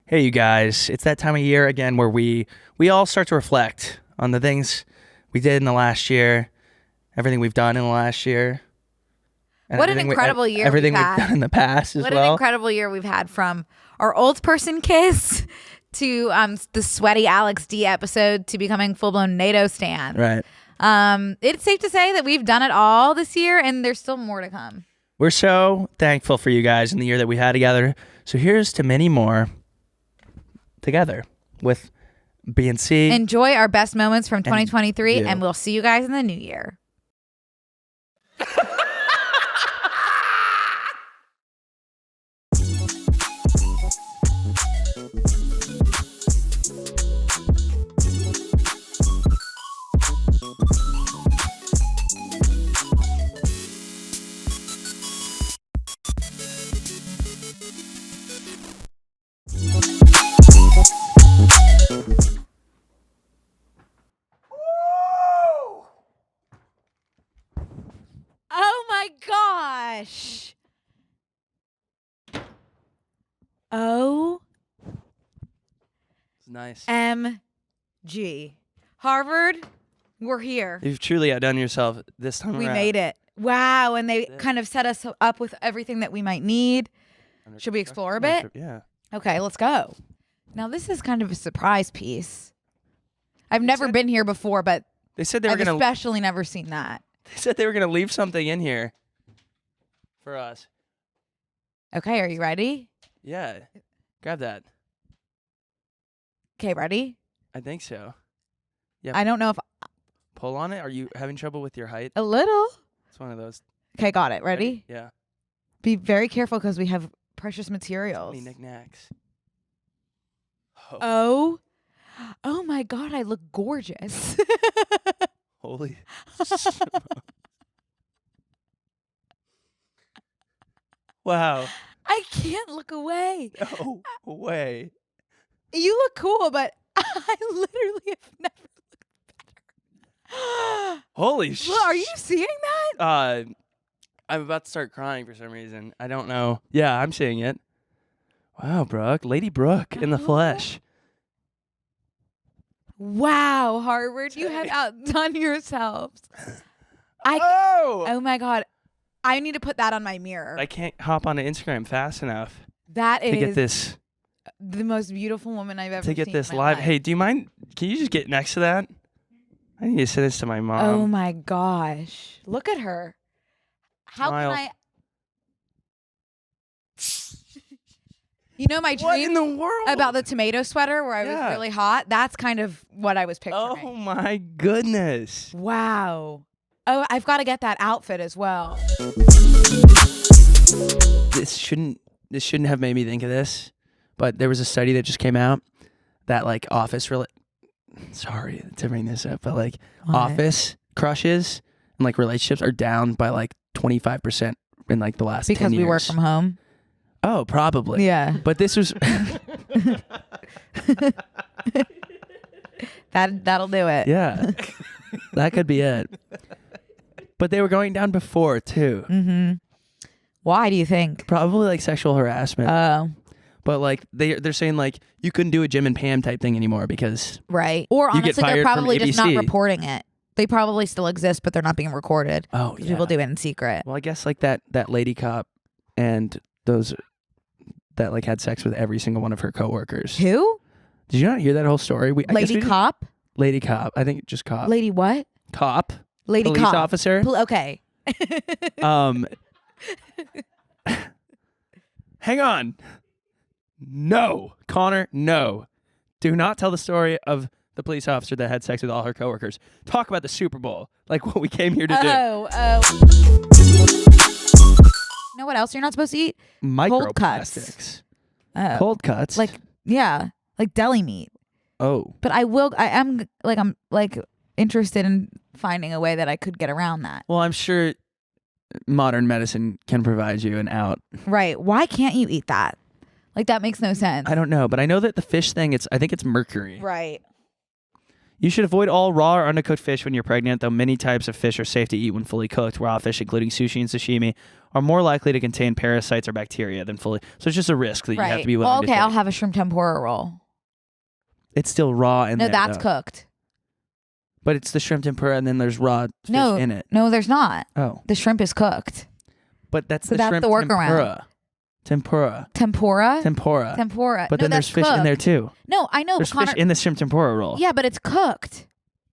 Hey, you guys, it's that time of year again where we all start to reflect on the things we did in the last year, everything we've done in the last year. And what an incredible year everything we've we've done in the past as well. What an incredible year we've had, from our old person kiss to the sweaty Alex D episode to becoming full-blown NATO stan. Right. It's safe to say that we've done it all this year, and there's still more to come. We're so thankful for you guys in the year that we had together. So here's to many more together with B&C. Enjoy our best moments from 2023, and we'll see you guys in the new year. Oh my gosh. O It's nice. MG. Harvard, we're here. You've truly outdone yourself this time We around. made it. Wow. And they kind of set us up with everything that we might need. Should we explore a bit? Yeah. Okay, let's go. Now, this is kind of a surprise piece. I've never been here before, but They said they were I've gonna. especially never seen that. They said they were gonna leave something in here for us. Okay, are you ready? Yeah. Grab that. Okay, ready? I think so. Yeah. I don't know if Pull on it. Are you having trouble with your height? a little. It's one of those. Okay, got it. Ready? Yeah. Be very careful because we have precious materials. Any knickknacks. Oh my God, I look gorgeous. Holy. Wow. I can't look away. No way. You look cool, but I literally have never looked better. Holy shit. Well, are you seeing that? I'm about to start crying for some reason. I don't know. Yeah, I'm seeing it. Wow, Brooke. Lady Brooke in the flesh. Wow, Harvard, you have outdone yourselves. Oh my God. I need to put that on my mirror. I can't hop onto Instagram fast enough That to is get this the most beautiful woman I've ever seen. live. in my life. Hey, do you mind? Can you just get next to that? I need to send this to my mom. Oh my gosh. Look at her. How Smile. can I? You know my What in dream the world? about the tomato sweater where I was Yeah. really hot? That's kind of what I was picturing. Oh my goodness. Wow. Oh, I've got to get that outfit as well. This shouldn't have made me think of this, but there was a study that just came out that like sorry to bring this up, but like office crushes and like relationships are down by like 25% in like the last 10 years. Because we work from home. Oh, probably. Yeah. But this was That'll do it. yeah. That could be it. But they were going down before too. Mm-hmm. Why do you think? Probably like sexual harassment. Oh. But like they're saying like you couldn't do a Jim and Pam type thing anymore because Right. Or You get honestly, they're fired from probably just not ABC. reporting it. They probably still exist, but they're not being recorded. oh Because yeah. people do it in secret. Well, I guess like that lady cop and those that like had sex with every single one of her coworkers. Who? Did you not hear that whole story? I guess Lady we didn't- cop? Lady cop. I think just cop. Lady what? Cop. Lady Police cop. officer. Okay. Hang on. No, Connor. No, do not tell the story of the police officer that had sex with all her coworkers. Talk about the Super Bowl, like what we came here to do. Oh. You know what else you're not supposed to eat? Cold cuts. Microplastics. Oh. Cold cuts. Like, yeah, like deli meat. oh, But I'm interested in finding a way that I could get around that. well, I'm sure modern medicine can provide you an out. Right. Why can't you eat that? Like, that makes no sense. I don't know, but I know that the fish thing. I think it's mercury. Right. You should avoid all raw or undercooked fish when you're pregnant, though many types of fish are safe to eat when fully cooked. Raw fish, including sushi and sashimi, are more likely to contain parasites or bacteria than fully. So it's just a risk that you have Right. to be willing Well, to okay, take. I'll have a shrimp tempura roll. It's still raw in No, there. that's though. cooked. But it's the shrimp tempura and then there's raw fish No, in it. no, there's not. Oh. The shrimp is cooked. But that's So the that's shrimp the workaround. Tempura. Tempura? Tempura. Tempura. But No, then there's that's fish in there cooked. too. No, I know. There's but Connor, fish in the shrimp tempura roll. yeah, but it's cooked.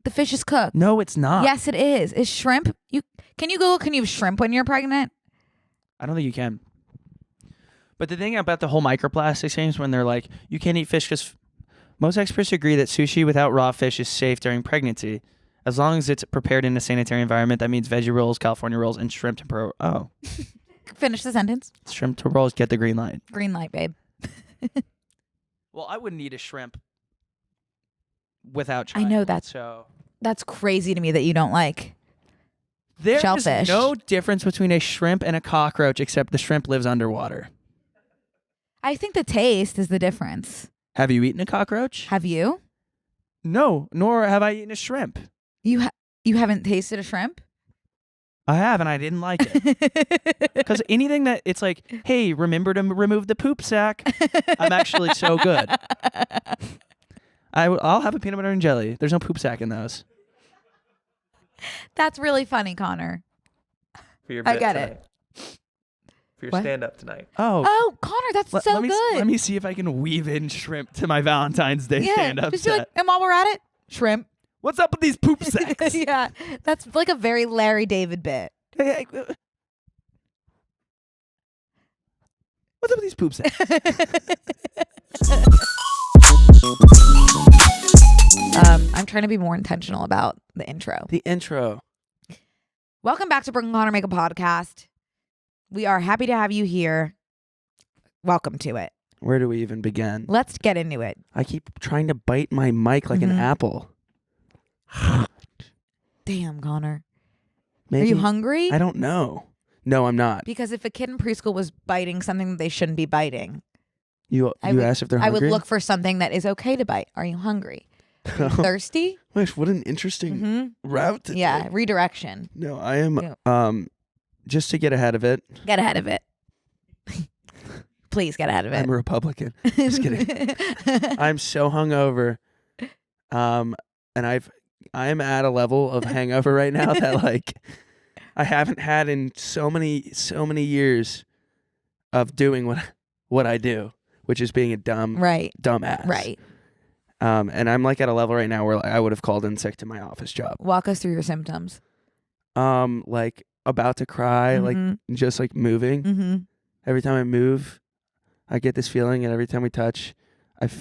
The fish is cooked. No, it's not. Yes, it is. Is shrimp? Can you Google? Can you have shrimp when you're pregnant? I don't think you can. But the thing about the whole microplastics things when they're like, you can't eat fish because most experts agree that sushi without raw fish is safe during pregnancy. As long as it's prepared in a sanitary environment, that means veggie rolls, California rolls, and shrimp tempura. Oh. Finish the sentence. Shrimp tempura rolls get the green light. Green light, babe. Well, I wouldn't eat a shrimp without I trying. know that's crazy to me that you don't like. There shellfish. is no difference between a shrimp and a cockroach except the shrimp lives underwater. I think the taste is the difference. Have you eaten a cockroach? Have you? No, nor have I eaten a shrimp. You haven't tasted a shrimp? I have, and I didn't like it. Because anything that it's like, hey, remember to remove the poop sack. I'm actually so good. I'll have a peanut butter and jelly. There's no poop sack in those. That's really funny, Connor. For your I bit get tonight. it. For your What? stand-up tonight. Oh, Connor, that's so let me, good. Let me see if I can weave in shrimp to my Valentine's Day stand-up just be set. like, and while we're at it, shrimp. What's up with these poop sacks? Yeah, that's like a very Larry David bit. Hey, what's up with these poop sacks? I'm trying to be more intentional about the intro. The intro. Welcome back to Brooke and Connor Make a Podcast. We are happy to have you here. Welcome to it. Where do we even begin? Let's get into it. I keep trying to bite my mic like an Mhm. apple. Damn, Connor. Maybe, Are you hungry? I don't know. No, I'm not. Because if a kid in preschool was biting something that they shouldn't be biting, You I would- asked if they're I hungry? would look for something that is okay to bite. Are you hungry? Are you thirsty? Wish, what an interesting Mm-hmm. route to Yeah, take. redirection. No, I am Yeah. just to get ahead of it. Get ahead of it. Please get ahead of it. I'm a Republican. Just kidding. I'm so hungover. And I am at a level of hangover right now that like I haven't had in so many years of doing what I do, which is being a Right. dumbass. Right. And I'm like at a level right now where I would have called in sick to my office job. Walk us through your symptoms. Like about to cry, like just like moving. Mm-hmm. Every time I move, I get this feeling, and every time we touch,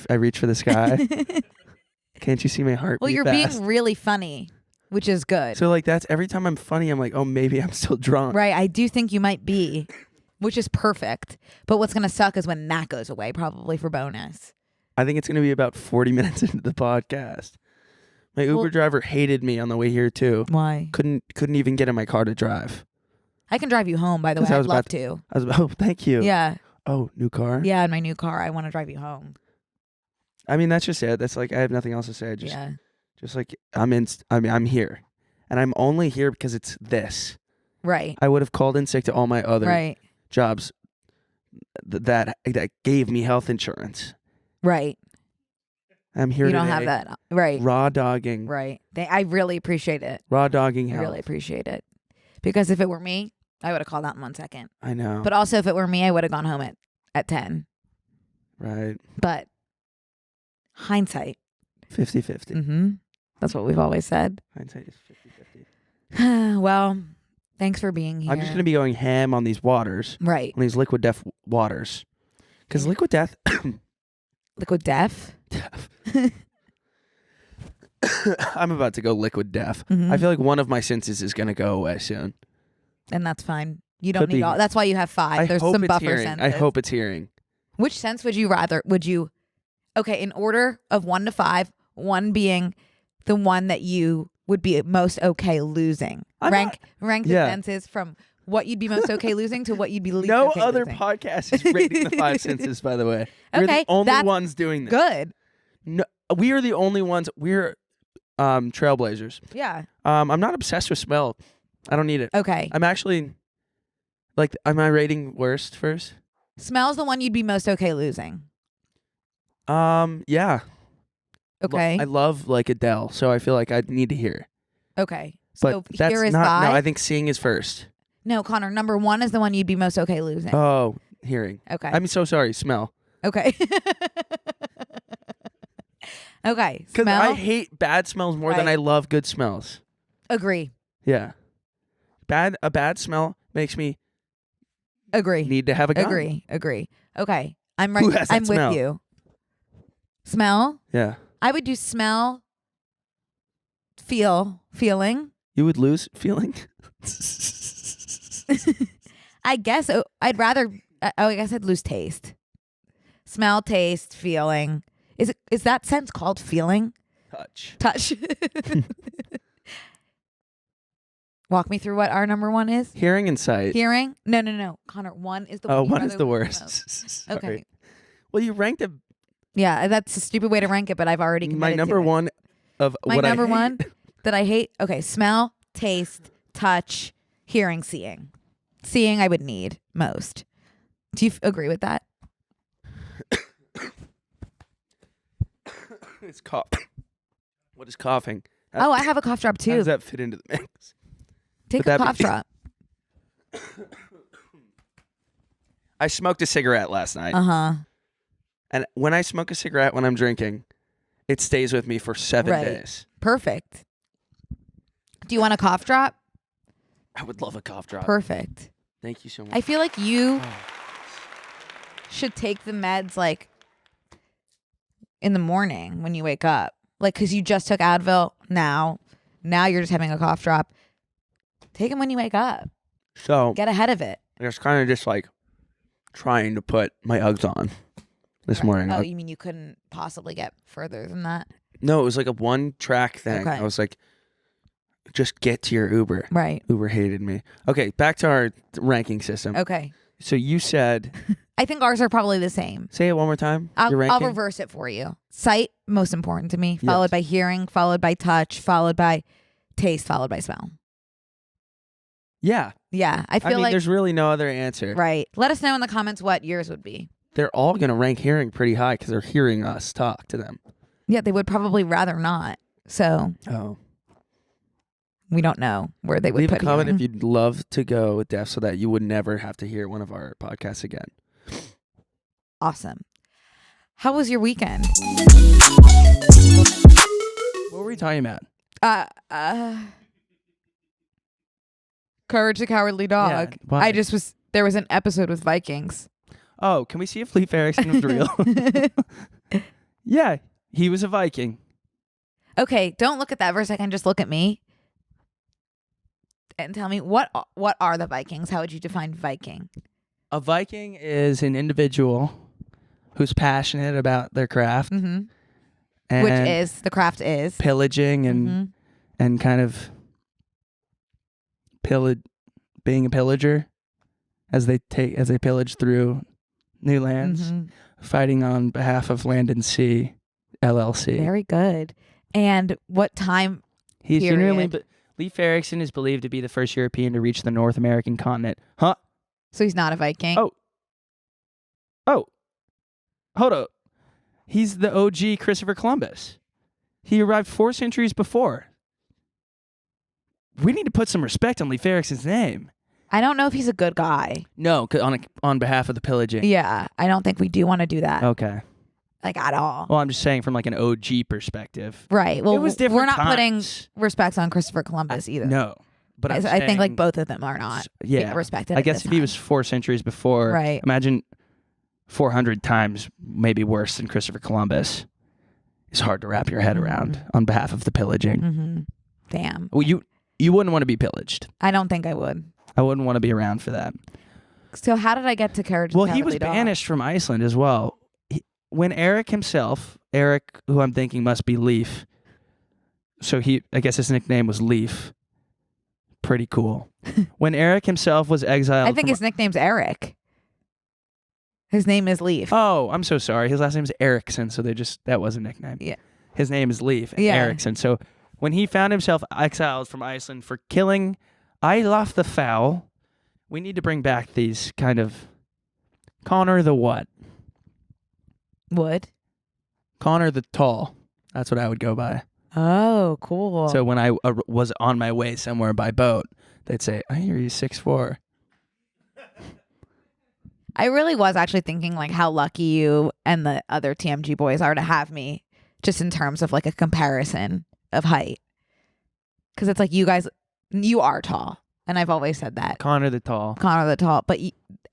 I reach for the sky. Can't you see my heart? Well, you're fast? being really funny, which is good. So like that's every time I'm funny, I'm like, oh, maybe I'm still drunk. Right. I do think you might be, which is perfect. But what's going to suck is when that goes away, probably for bonus. I think it's gonna be about 40 minutes into the podcast. My Uber driver hated me on the way here too. Why? Couldn't even get in my car to drive. I can drive you home, by the way. 'Cause I I'd was love about to. I was about, oh, thank you. Yeah. Oh, new car? Yeah, in my new car. I want to drive you home. I mean, that's just it. That's like, I have nothing else to say. Just like, I'm here. And I'm only here because it's this. Right. I would have called in sick to all my other Right. jobs that gave me health insurance. Right. I'm here You today. don't have that. Right. Raw dogging. Right. I really appreciate it. Raw dogging I health. really appreciate it. Because if it were me, I would have called out in 1 second. I know. But also, if it were me, I would have gone home at 10. Right. But hindsight. 50-50. Mm-hmm. That's what we've always said. Hindsight is 50-50. Well, thanks for being here. I'm just going to be going ham on these waters. Right. On these liquid death waters. Because liquid death... Liquid death? I'm about to go liquid death. Mhm. I feel like one of my senses is going to go away soon. And that's fine. You don't Could need be. all. That's why you have 5. I There's hope some it's buffer hearing. senses. I hope it's hearing. Which sense would you rather? Okay, in order of 1 to 5, 1 being the one that you would be most okay losing. Rank the Yeah. senses from what you'd be most okay losing to what you'd be least No okay other losing. podcast is rating the 5 senses, by the way. We're Okay, the only that's ones doing this. Good. No, we are the only ones. We're trailblazers. Yeah. I'm not obsessed with smell. I don't need it. Okay. I'm actually Like, am I rating worst first? Smell's the one you'd be most okay losing. Yeah. Okay. I love like Adele, so I feel like I need to hear. Okay. But So that's here is not. five. No, I think seeing is first. No, Connor, number 1 is the one you'd be most okay losing. Oh, hearing. Okay. I'm so sorry. Smell. Okay. Okay. Because Smell. I hate bad smells more than Right. I love good smells. Agree. Yeah. A bad smell makes me Agree. need to have a gun. Agree. Okay. I'm right. Who has that I'm smell? with you. Smell? Yeah. I would do smell, feeling. You would lose feeling? I guess I'd rather I guess I'd lose taste. Smell, taste, feeling. Is that sense called feeling? Touch. Walk me through what our number 1 is. Hearing and sight. Hearing? No. Connor, 1 is the one. Oh, you'd one is rather the lose worst. Sorry. Okay. Well, you ranked Yeah, that's a stupid way to rank it, but I've already committed my to number it. 1 of My what number I hate. 1 that I hate. Okay, smell, taste, touch, hearing, seeing. Seeing I would need most. Do you agree with that? It's cough. What is coughing? Oh, I have a cough drop How too. does that fit into the mix? Take would a that cough be- drop. I smoked a cigarette last night. Uh-huh. And when I smoke a cigarette when I'm drinking, it stays with me for 7 Right. days. Perfect. Do you want a cough drop? I would love a cough drop. Perfect. Thank you so much. I feel like you Oh. should take the meds like in the morning when you wake up. Like, because you just took Advil now you're just having a cough drop. Take them when you wake up. So Get ahead of it. I was kind of just like trying to put my Uggs on this morning. Oh, you mean you couldn't possibly get further than that? No, it was like a one track thing. Okay. I was like, just get to your Uber. Right. Uber hated me. Okay, back to our ranking system. Okay. So you said, I think ours are probably the same. say it one more time. Your I'll ranking? reverse it for you. Sight, most important to me, Yes. followed by hearing, followed by touch, followed by taste, followed by smell. Yeah. Yeah, I feel I mean, like there's really no other answer. right. Let us know in the comments what yours would be. They're all going to rank hearing pretty high because they're hearing us talk to them. Yeah, they would probably rather not. So Oh. we don't know where they would Leave a put comment hearing. if you'd love to go deaf so that you would never have to hear one of our podcasts again. Awesome. How was your weekend? What were we talking about? Courage the Cowardly Dog. Yeah, why? There was an episode with Vikings. Oh, can we see if Leif Erikson was real? Yeah, he was a Viking. Okay, don't look at that for a second. Just look at me and tell me what are the Vikings? How would you define Viking? A Viking is an individual who's passionate about their craft Mm-hmm. and Which is the craft is pillaging and Mhm. and kind of being a pillager as they pillage through new lands, Mhm. fighting on behalf of Land and Sea LLC. Very good. And what time? He's genuinely period. Leif Erikson is believed to be the first European to reach the North American continent. Huh? So he's not a Viking. Oh. Hold up. He's the OG Christopher Columbus. He arrived 4 centuries before. We need to put some respect on Leif Erikson's name. I don't know if he's a good guy. No, 'cause on behalf of the pillaging. Yeah, I don't think we do want to do that. Okay. Like at all. Well, I'm just saying from like an OG perspective. Right. Well, It was different we're not times. putting respect on Christopher Columbus either. No. But I I'm think like saying- both of them are not Yeah. respected. I at guess this if he time. was 4 centuries before, Right. imagine 400 times maybe worse than Christopher Columbus. It's hard to wrap your head around on behalf of the pillaging. Mm-hmm. Damn. Well, you wouldn't want to be pillaged. I don't think I would. I wouldn't want to be around for that. So how did I get to Courage the Well, he Cowardly was Dog? banished from Iceland as well. When Eric himself, who I'm thinking must be Leif, so I guess his nickname was Leif. Pretty cool. When Eric himself was exiled I think from- his nickname's Eric. His name is Leif. Oh, I'm so sorry. His last name is Eriksson, so that was a nickname. Yeah. His name is Leif Yeah. Eriksson. So when he found himself exiled from Iceland for killing Olaf the Foul, We need to bring back these kind of Connor the what? Wood. Connor the tall. That's what I would go by. Oh, cool. So when I was on my way somewhere by boat, they'd say, "I hear you 6'4". I really was actually thinking like how lucky you and the other TMG boys are to have me, just in terms of like a comparison of height. Because it's like you guys, you are tall, and I've always said that. Connor the tall. Connor the tall, but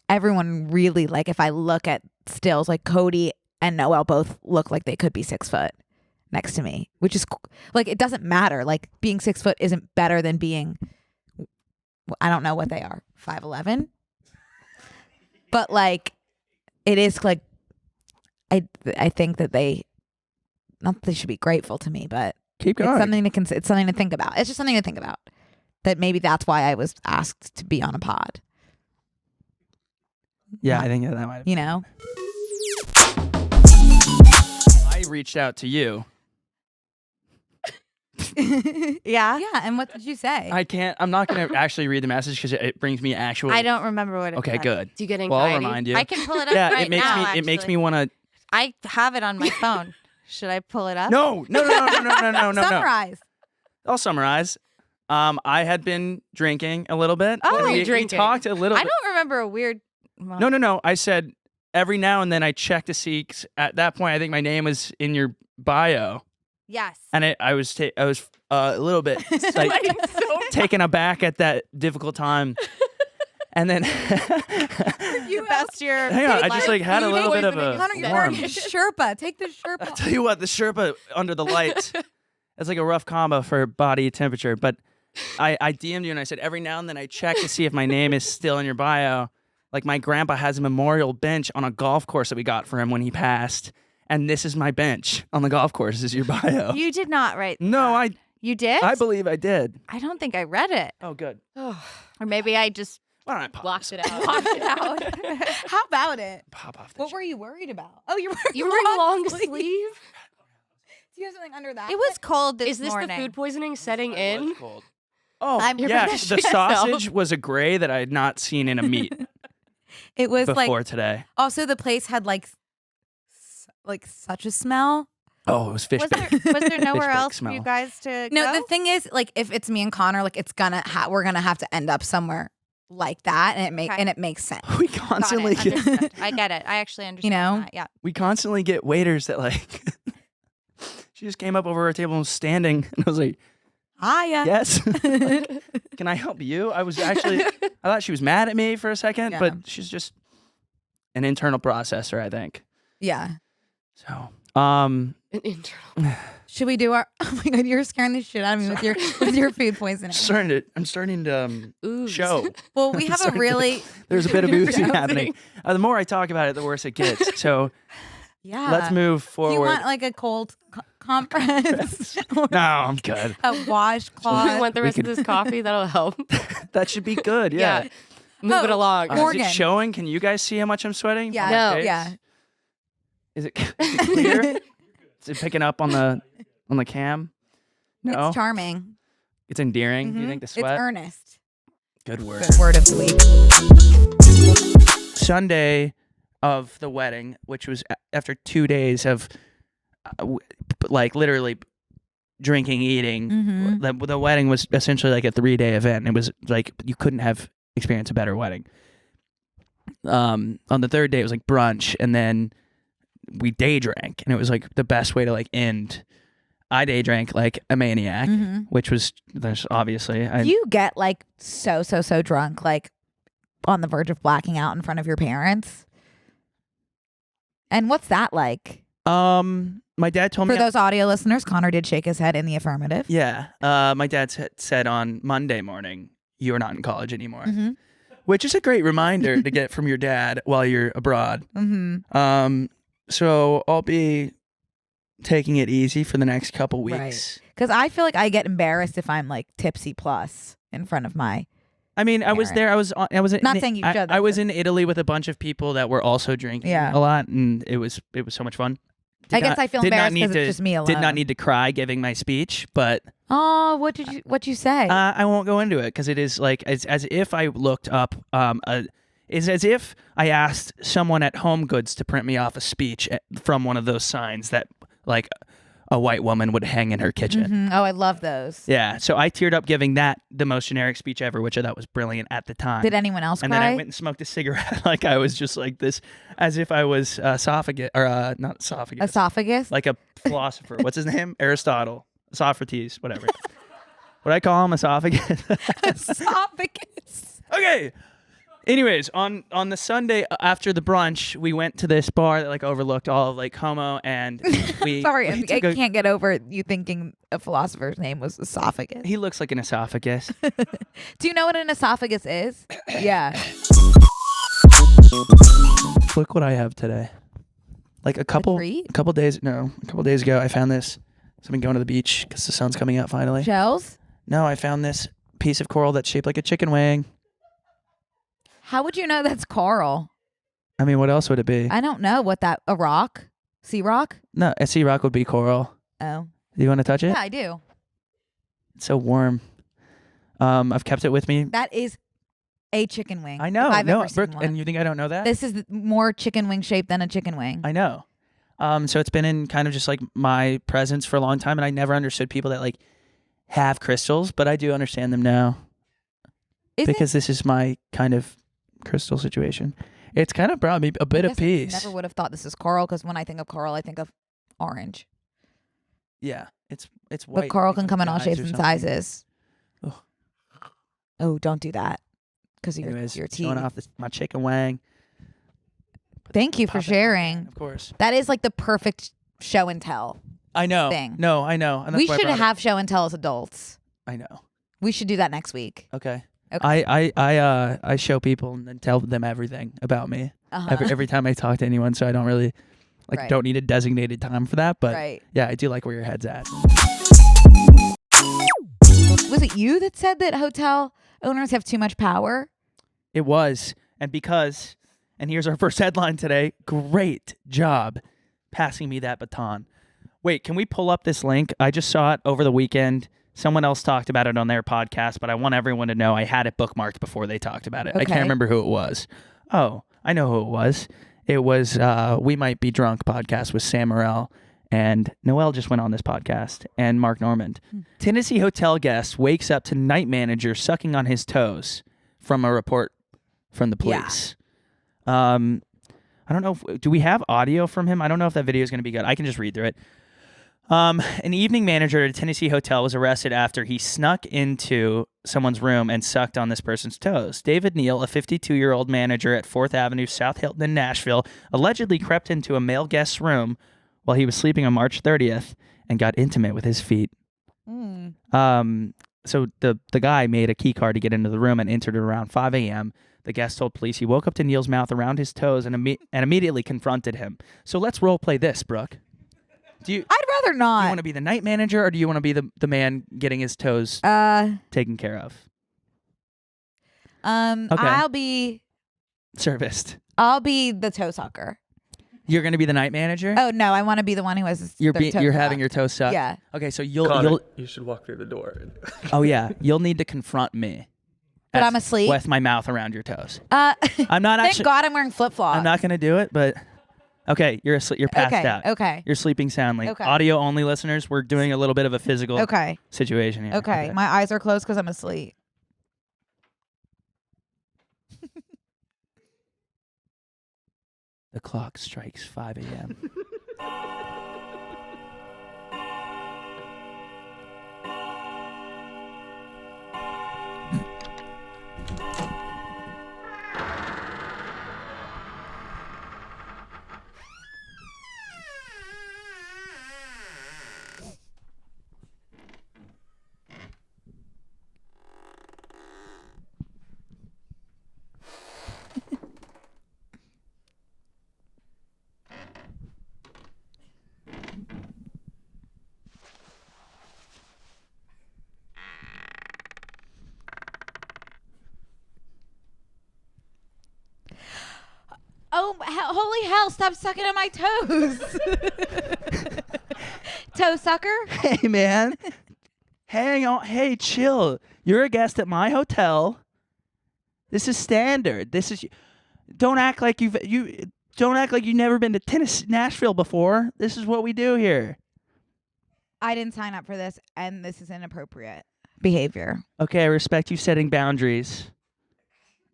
everyone really, like, if I look at stills, like Cody and Noel both look like they could be 6 foot next to me, which is like, it doesn't matter. Like, being 6 foot isn't better than being, I don't know what they are, 5'11". But like, it is like, I think that not that they should be grateful to me, but Keep going. it's something to it's something to think about. It's just something to think about. That maybe that's why I was asked to be on a pod. Yeah, I think that might. You know. I reached out to you. Yeah. Yeah, and what did you say? I'm not going to actually read the message because it brings me actual. I don't remember what it Okay, said. good. Do you get Well, I'll anxiety? remind you. I can pull it up Yeah, right it makes now. me. It makes actually. me want to. I have it on my phone. Should I pull it up? No. Summarize. I'll summarize. I had been drinking a little bit. Oh, and we drinking. talked a little I bit. don't remember a weird. Well, No. I said every now and then I check to see. 'Cause at that point, I think my name was in your bio, Yes. and I was a little bit like taken aback at that difficult time, and then The best year. hang on, I just like had a Food little bit of poisoning a Connor, you're warm. wearing a Sherpa. Take the Sherpa. I'll tell you what, the Sherpa under the lights, it's like a rough combo for body temperature. But I DM'd you and I said every now and then I check to see if my name is still in your bio. Like my grandpa has a memorial bench on a golf course that we got for him when he passed. And this is my bench on the golf course. This is your bio. You did not write. No, that. You did? I believe I did. I don't think I read it. Oh, good. Or maybe I just Why don't I pop Blocked this? it out. blocked it out. How about it? Pop off this. What were you worried about? Oh, you're wearing You were wearing long sleeve. sleeve? Do you have something under that? It was cold this Is this morning. the food poisoning setting It was in? cold. Oh, I'm- You're yeah. gonna The shit yourself. sausage was a gray that I had not seen in a meat It was before like, today. also the place had like such a smell. Oh, it was fish Was bake. there nowhere bake else for smell. you guys to No, go? the thing is, like, if it's me and Connor, like, it's gonna we're gonna have to end up somewhere like that, and Okay. it makes sense. We Got constantly it. get Understood. I get it. I actually understand. know? that. Yeah. we constantly get waiters that like she just came up over our table and was standing and I was like, Hiya. yes. Can I help you? I thought she was mad at me for a second, Yeah. but she's just an internal processor, I think. Yeah. So An internal. Should we do our? Oh my god, you're scaring the shit out of me with your food poisoning. I'm starting to Ooh. show. Well, we have a Sorry. really There's a bit of You're oozing joking. happening. The more I talk about it, the worse it gets. So yeah. let's move Do forward. you want like a cold compress? Or No, I'm good. a You washcloth? want the rest of this coffee? That'll help. That should be good. Yeah. Move it Oh, along. Is Morgan. it showing? Can you guys see how much I'm sweating? Yeah. on my No. face? Yeah. Is it clear? Is it picking up on the cam? No. It's charming. It's endearing. You Mhm. think the It's sweat? earnest. Good word. Good word of the week. Sunday of the wedding, which was after 2 days of like literally drinking, eating. Mhm. The wedding was essentially like a 3-day event. It was like you couldn't have experienced a better wedding. On the third day, it was like brunch, and then we day drank, and it was like the best way to like end. I day drank like a maniac, Mhm. which was there's obviously Do you get like so drunk, like on the verge of blacking out in front of your parents? And what's that like? my dad told For me those audio listeners, Connor did shake his head in the affirmative. yeah my dad said on Monday morning you're not in college anymore, Mm-hmm. which is a great reminder to get from your dad while you're abroad. Mm-hmm. So I'll be taking it easy for the next couple weeks. Because I feel like I get embarrassed if I'm like tipsy plus in front of my. I mean, I was there. I was in, Not saying you should, I was but- in Italy with a bunch of people that were also drinking Yeah. a lot, and it was so much fun. I guess I feel did not embarrassed need because to- it's just me alone. Did not need to cry giving my speech, but Oh, what you say? I won't go into it because it is like it's as if I looked up. It's as if I asked someone at Home Goods to print me off a speech from one of those signs that like a white woman would hang in her kitchen. Mhm. Oh, I love those. Yeah, so I teared up giving that the most generic speech ever, which I thought was brilliant at the time. Did anyone else And cry? then I went and smoked a cigarette, like I was just like this, as if I was esophagus or not esophagus, Esophagus? like a philosopher. What's his name? Aristotle, Socrates, whatever. What I call him, esophagus. Esophagus. Okay. Anyways, on the Sunday after the brunch, we went to this bar that like overlooked all of Lake Como, and we. Sorry, we I took a- can't get over you thinking a philosopher's name was esophagus. He looks like an esophagus. Do you know what an esophagus is? Yeah. Look what I have today. Like a couple treat? days ago, I found this. So I've been going to the beach because the sun's coming out finally. Shells? No, I found this piece of coral that's shaped like a chicken wing. How would you know that's coral? I mean, what else would it be? I don't know what a rock? Sea rock? No, a sea rock would be coral. Oh. Do you want to touch it? Yeah, I do. It's so warm. I've kept it with me. That is a chicken wing. I know. If I've No, ever seen Brooke, one. and you think I don't know that? This is more chicken wing shaped than a chicken wing. I know. So it's been in kind of just like my presence for a long time, and I never understood people that like have crystals, but I do understand them now because this is my kind of crystal situation. It's kind of brought me a bit of peace. Never would have thought this is coral because when I think of coral, I think of orange. Yeah, it's white. But coral can come in all Dyes shapes or and something. sizes. Ugh. Oh, don't do that because of Anyways, your teeth. showing off my chicken wang. Thank you for Pop it out, sharing. Of course. That is like the perfect show and tell. I know. Thing. No, I know. And that's We why I should brought it. have show and tell as adults. I know. We should do that next week. Okay. Okay. I show people and then tell them everything about me Uh-huh. every time I talk to anyone, so I don't really Right. don't need a designated time for that. But Right. yeah, I do like where your head's at. Was it you that said that hotel owners have too much power? It was, and here's our first headline today. Great job passing me that baton. Wait, can we pull up this link? I just saw it over the weekend. Someone else talked about it on their podcast, but I want everyone to know I had it bookmarked before they talked about it. I Okay. can't remember who it was. Oh, I know who it was. It was We Might Be Drunk podcast with Sam Morrell, and Noelle just went on this podcast, and Mark Normand. Tennessee hotel guest wakes up to night manager sucking on his toes from a report from the police. I don't know. Do we have audio from him? I don't know if that video is going to be good. I can just read through it. An evening manager at a Tennessee hotel was arrested after he snuck into someone's room and sucked on this person's toes. David Neal, a 52-year-old manager at 4th Avenue South Hilton in Nashville, allegedly crept into a male guest's room while he was sleeping on March 30th and got intimate with his feet. So the guy made a key card to get into the room and entered around 5 a.m. The guest told police he woke up to Neal's mouth around his toes and immediately confronted him. So let's role play this, Brooke. I'd rather Do you not. want to be the night manager or do you want to be the man getting his toes taken care of? Okay. I'll be the toe sucker. You're going to be the night manager? Oh no, I want to be the one who has You're their toes having sucked. your toes sucked? Yeah. Okay, so Connor, you should walk through the door. oh yeah, you'll need to confront me. But I'm asleep. With my mouth around your toes. I'm not Thank actually- God I'm wearing flip flops. I'm not going to do it, but okay, you're asleep. You're passed Okay, out. okay. You're sleeping soundly. Okay. Audio only listeners, we're doing a little bit of a physical Okay. situation here. Okay. My eyes are closed because I'm asleep. The clock strikes 5 a.m. Oh, holy hell, stop sucking on my toes. Toe sucker? Hey, man. hang on. Hey, chill. You're a guest at my hotel. This is standard. Don't act like you've never been to Tennessee, Nashville before. This is what we do here. I didn't sign up for this, and this is inappropriate behavior. Okay, I respect you setting boundaries.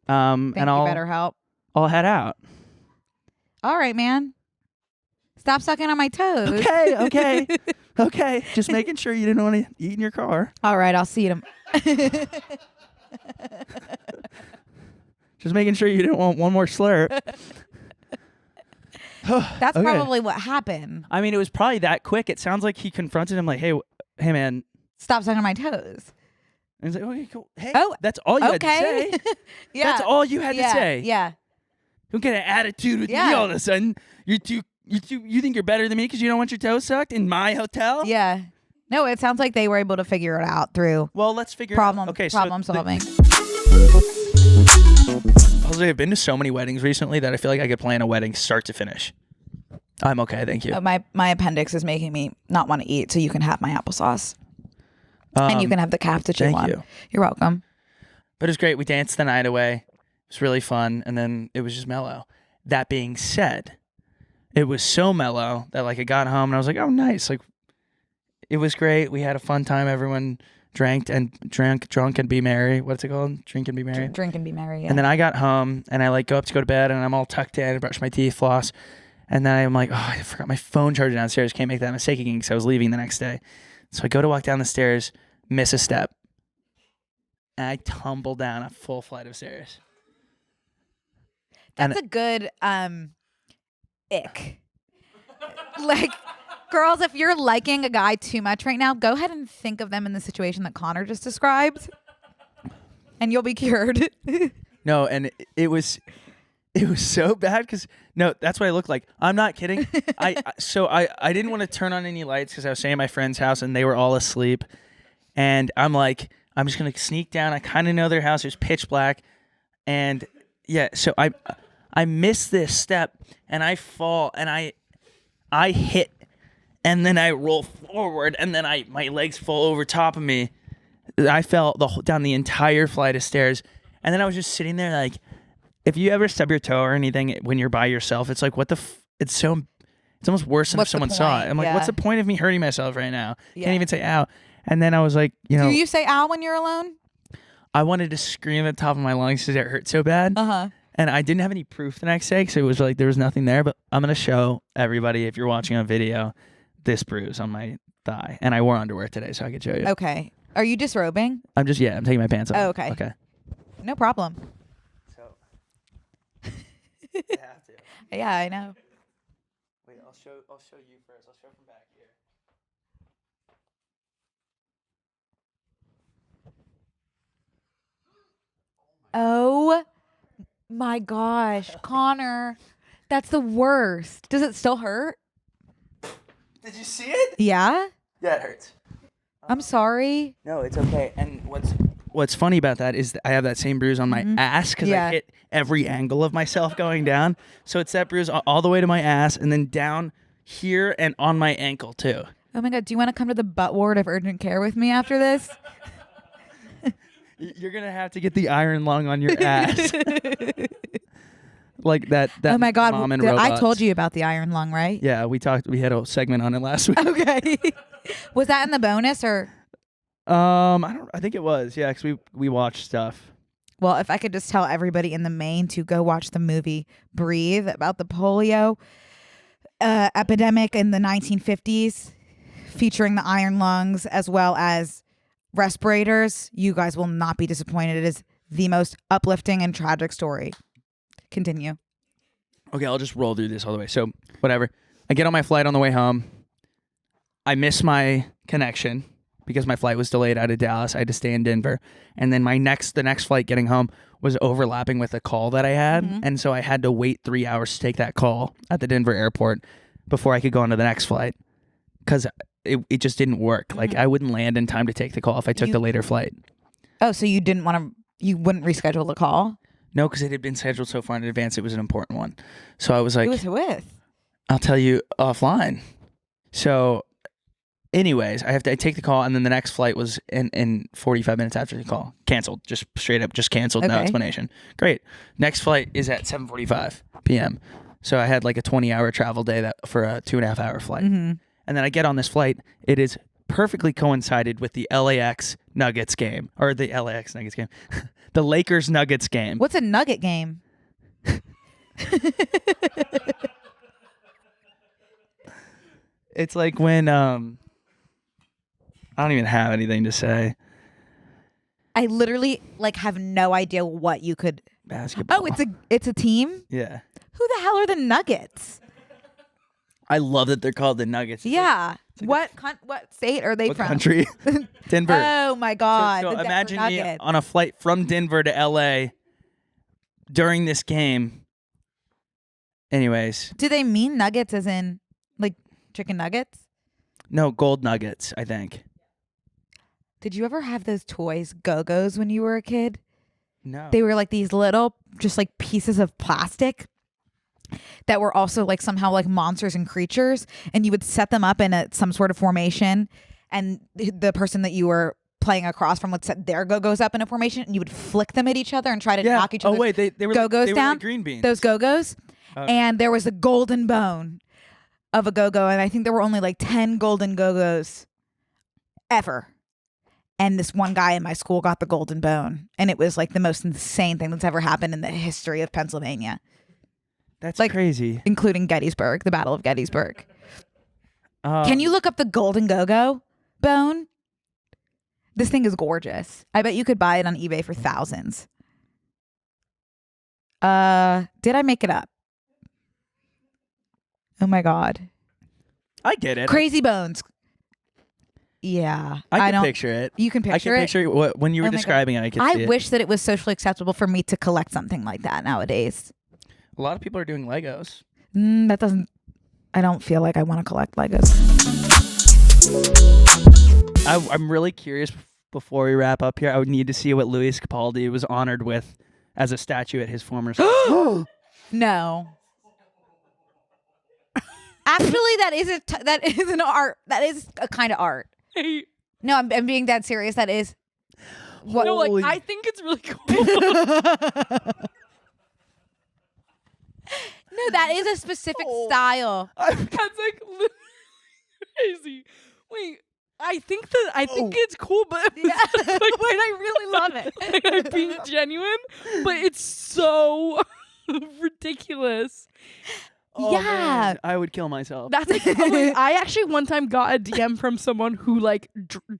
Think and you better help. I'll head out. All right, man. Stop sucking on my toes. Okay. Just making sure you didn't want to eat in your car. All right, I'll see you. Just making sure you didn't want one more slurp. That's Okay. probably what happened. I mean, it was probably that quick. It sounds like he confronted him like, hey, man. Stop sucking on my toes. And he's like, okay, cool. Hey, Oh, that's all you had to okay. say. Yeah. That's all you had to say. Yeah. Don't get an attitude with me Yeah. all of a sudden. You think you're better than me because you don't want your toes sucked in my hotel? Yeah. No, it sounds like they were able to figure it out through Well, let's figure problem it out. Okay, problem solving. Jose, I've been to so many weddings recently that I feel like I could plan a wedding start to finish. I'm okay, thank you. My appendix is making me not want to eat, so you can have my applesauce. And you can have the calf that you thank want. you. You're welcome. But it was great. We danced the night away. It was really fun, and then it was just mellow. That being said, it was so mellow that like I got home and I was like, oh, nice. Like it was great. We had a fun time. Everyone drank and be merry. What's it called? Drink and be merry. Drink and be merry. Yeah. And then I got home and I like go to bed and I'm all tucked in and brush my teeth, floss. And then I'm like, oh, I forgot my phone charger downstairs. Can't make that mistake again because I was leaving the next day. So I go to walk down the stairs, miss a step, and I tumble down a full flight of stairs. That's a good ick. Like, girls, if you're liking a guy too much right now, go ahead and think of them in the situation that Connor just described, and you'll be cured. No, and it was so bad because no, that's what I looked like. I'm not kidding. I didn't want to turn on any lights because I was staying at my friend's house and they were all asleep, and I'm like, I'm just gonna sneak down. I kind of know their house. It was pitch black, and yeah, so I miss this step and I fall and I hit and then I roll forward and then my legs fall over top of me. I fell down the entire flight of stairs, and then I was just sitting there like, if you ever stub your toe or anything when you're by yourself, it's like it's almost worse than if someone saw it. I'm like, what's the point of me hurting myself right now? Yeah. Can't even say ow. And then I was like, Do you say ow when you're alone? I wanted to scream at the top of my lungs because it hurt so bad. Uh-huh. And I didn't have any proof the next day because it was like there was nothing there. But I'm going to show everybody, if you're watching on video, this bruise on my thigh. And I wore underwear today, so I could show you. Okay. Are you disrobing? I'm taking my pants off. Oh, okay. Okay. No problem. So, I have to. Yeah, I know. Wait, I'll show you first. I'll show from back here. Oh my gosh, Connor. That's the worst. Does it still hurt? Did you see it? Yeah? Yeah, it hurts. I'm sorry. No, it's okay. And what's funny about that is that I have that same bruise on my ass because Yeah. I hit every angle of myself going down. So it's that bruise all the way to my ass and then down here and on my ankle too. Oh my God, do you want to come to the butt ward of urgent care with me after this? You're going to have to get the iron lung on your ass. Like that Oh my God, mom and I robots. told you about the iron lung, right? Yeah, we had a segment on it last week. Okay. Was that in the bonus or? I think it was. Yeah, cuz we watched stuff. Well, if I could just tell everybody in the Maine to go watch the movie Breathe about the polio epidemic in the 1950s, featuring the iron lungs as well as respirators, you guys will not be disappointed. It is the most uplifting and tragic story. Continue. Okay, I'll just roll through this all the way. So, whatever. I get on my flight on the way home. I miss my connection because my flight was delayed out of Dallas. I had to stay in Denver. And then the next flight getting home was overlapping with a call that I had. Mm-hmm. And so I had to wait 3 hours to take that call at the Denver airport before I could go on to the next flight because it just didn't work. Like, I wouldn't land in time to take the call if I took the later flight. Oh, so you wouldn't reschedule the call? No, because it had been scheduled so far in advance. It was an important one. So I was like, Who was it with? I'll tell you offline. So anyways, I take the call, and then the next flight was in 45 minutes after the call. Canceled. Just straight up, just canceled. No Okay. explanation. Great. Next flight is at 7:45 p.m. So I had like a 20-hour travel day for a 2.5-hour flight. Mm-hmm. And then I get on this flight. It is perfectly coincided with the LAX Nuggets game, or the LAX Nuggets game, the Lakers Nuggets game. What's a Nugget game? It's like when I don't even have anything to say. I literally like have no idea what you could. Basketball. Oh, it's a team. Yeah. Who the hell are the Nuggets? I love that they're called the Nuggets. Yeah. like What state are they What from? country? Denver. Oh my God. So the Denver imagine me Nuggets. on a flight from Denver to LA during this game. Anyways, Do they mean nuggets as in like chicken nuggets? no, gold nuggets, I think. Did you ever have those toys, Go-Go's, when you were a kid? No. They were like these little, just like pieces of plastic that were also like somehow like monsters and creatures. And you would set them up in some sort of formation. And the person that you were playing across from would set their Go-Go's up in a formation. And you would flick them at each other and try to knock each Oh other's wait, they were Go-Go's like, they were down. like green beans. Those Go-Go's. Okay. And there was a golden bone of a Go-Go. And I think there were only like 10 golden Go-Go's ever. And this one guy in my school got the golden bone. And it was like the most insane thing that's ever happened in the history of Pennsylvania, That's like- crazy. including Gettysburg, the Battle of Gettysburg. Um, Can you look up the golden Go-Go bone? This thing is gorgeous. I bet you could buy it on eBay for thousands. Did I make it up? Oh my God. I get it. Crazy Bones. Yeah. I can don't picture it. You can picture I can it. picture what when you were Oh my God. describing it. I could see I it. wish that it was socially acceptable for me to collect something like that nowadays. A lot of people are doing Legos. That doesn't. I don't feel like I want to collect Legos. I'm really curious. Before we wrap up here, I would need to see what Louis Capaldi was honored with as a statue at his former. No. Actually, that is an art. That is a kind of art. Hey, No, I'm being dead serious. That is. What? no, Holy- like I think it's really cool. No, that is a specific style. That's like literally crazy. Wait, I think it's cool, but Yeah. Wait, I really love it. like, I'm being genuine, but it's so ridiculous. Oh, Yeah. man, I would kill myself. That's like, I actually one time got a DM from someone who like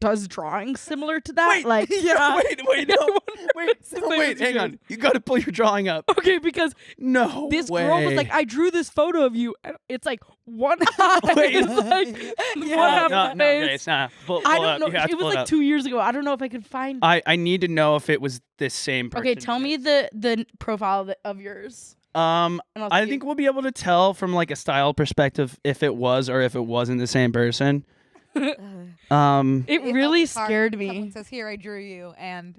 does drawings similar to that. Wait, like yeah, wait, no, wait, Same wait, as hang you on. guys. You got to pull your drawing up. Okay, because No this way. girl was like, I drew this photo of you, and it's like one eye. Wait. It's like one half no, the no, face. it's not. Pull I up. don't know. You have to It was pull like up. 2 years ago. I don't know if I could find. I need to know if it was this same person. Okay, tell me the profile of yours. I And I'll see. think we'll be able to tell from like a style perspective if it was or if it wasn't the same person. It It really felt hard. scared Someone me. says, "Here, I drew you," and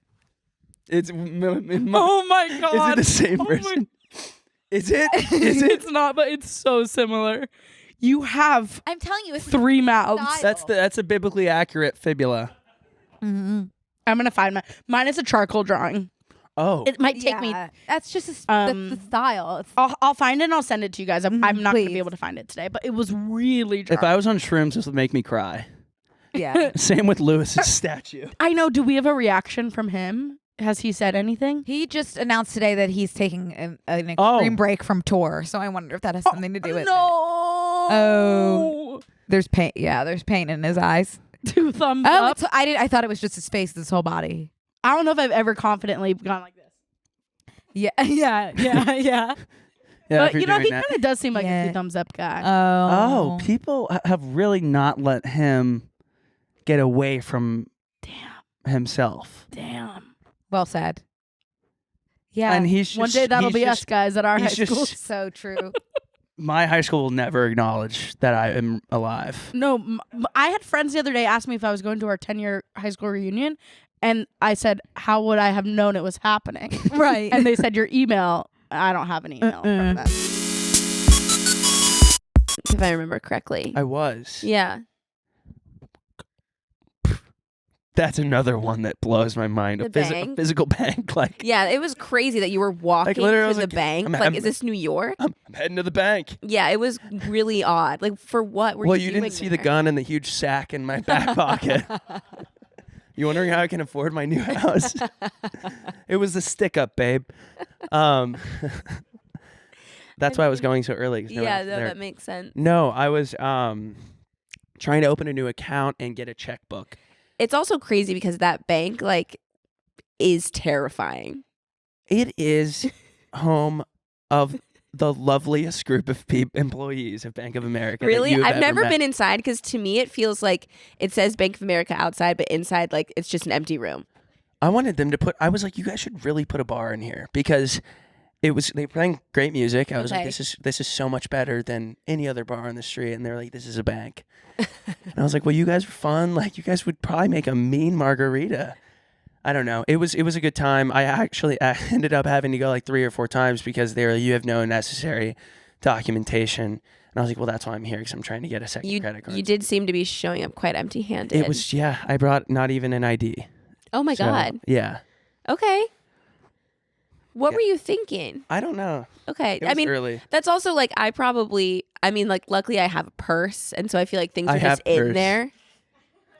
It's Oh my god! Is it the same Oh my- person? Is it? Is it? It's not, but it's so similar. You have I'm telling you, it's 3 mouths. Style. That's a biblically accurate fibula. I'm gonna find mine is a charcoal drawing. Oh. It might take me. That's just that's Um, the style. It's, I'll find it and I'll send it to you guys. I'm not gonna please. be able to find it today, but it was really If dry. I was on shrooms, this would make me cry. yeah. Same with Lewis's statue. I know. Do we have a reaction from him? Has he said anything? He just announced today that he's taking an extreme Oh. break from tour. So I wonder if that has something to do with it. No. Oh. There's pain. Yeah, there's pain in his eyes. 2 thumbs Oh, up. it's, I thought it was just his face, his whole body. I don't know if I've ever confidently gone like this. Yeah, yeah, yeah, yeah. Yeah, But if you're you know, doing he that. kind of does seem like a Yeah. 2 thumbs up guy. Oh, people have really not let him get away from himself. Damn. Well said. Yeah, And he's just, One day that'll he's be just- us guys at our high he's school. just- so true. My high school will never acknowledge that I am alive. No, I had friends the other day ask me if I was going to our 10-year high school reunion, and I said, "How would I have known it was happening?" Right. And they said, "Your email." I don't have an email from them. If I remember correctly. I was. Yeah. That's another one that blows my mind. A The bank? physical bank. Like, Yeah, it was crazy that you were walking literally, I to was the like, bank. Is this New York? I'm heading to the bank. Yeah, it was really odd. Like, for what were Well, you you doing didn't see the there? gun and the huge sack in my back pocket. You wondering how I can afford my new house? It was the stick up, babe. That's why I was going so early. 'Cause Yeah, no, that makes sense. No, I was trying to open a new account and get a checkbook. It's also crazy because that bank, like, is terrifying. It is home of the loveliest group of employees of Bank of America. that Really? you have I've ever never met. been inside because to me it feels like it says Bank of America outside, but inside, like, it's just an empty room. I wanted them to put. I was like, you guys should really put a bar in here because they were playing great music. I was like, Okay. this is so much better than any other bar on the street. And they're like, this is a bank. And I was like, well, you guys are fun. Like, you guys would probably make a mean margarita. I don't know. It was a good time. I ended up having to go like 3 or 4 times because they were like, you have no necessary documentation. And I was like, well, that's why I'm here because I'm trying to get a second credit card. You did seem to be showing up quite empty-handed. It was, yeah. I brought not even an ID. Oh my So, God. Yeah. Okay. What Yeah. were you thinking? I don't know. Okay. It was early. That's also like luckily I have a purse, and so I feel like things I are just have in purse. there.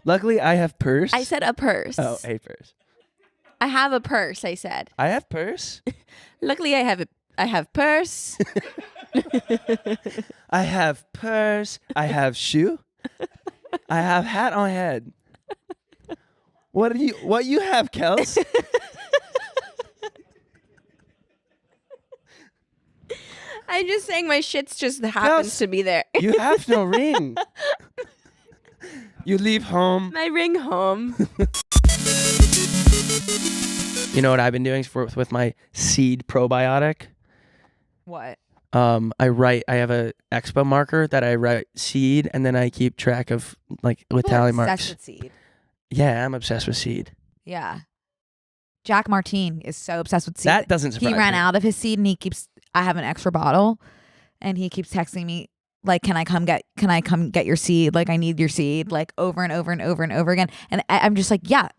Luckily, I have purse. I said a purse. Oh, a purse. I have a purse, I said. I have purse. Luckily I have purse. I have purse. I have shoe. I have hat on head. What you have, Kels? I'm just saying my shits just happens to be there. You have no ring. You leave home. My ring home. You know what I've been doing with my seed probiotic? What? I have a expo marker that I write seed, and then I keep track of like with tally marks. Obsessed with seed. Yeah, I'm obsessed with seed. Yeah. Jack Martine is so obsessed with seed. That doesn't surprise He ran me. out of his seed, and I have an extra bottle, and he keeps texting me like, can I come get your seed? Like, I need your seed, like, over and over and over and over again. And I'm just like, yeah,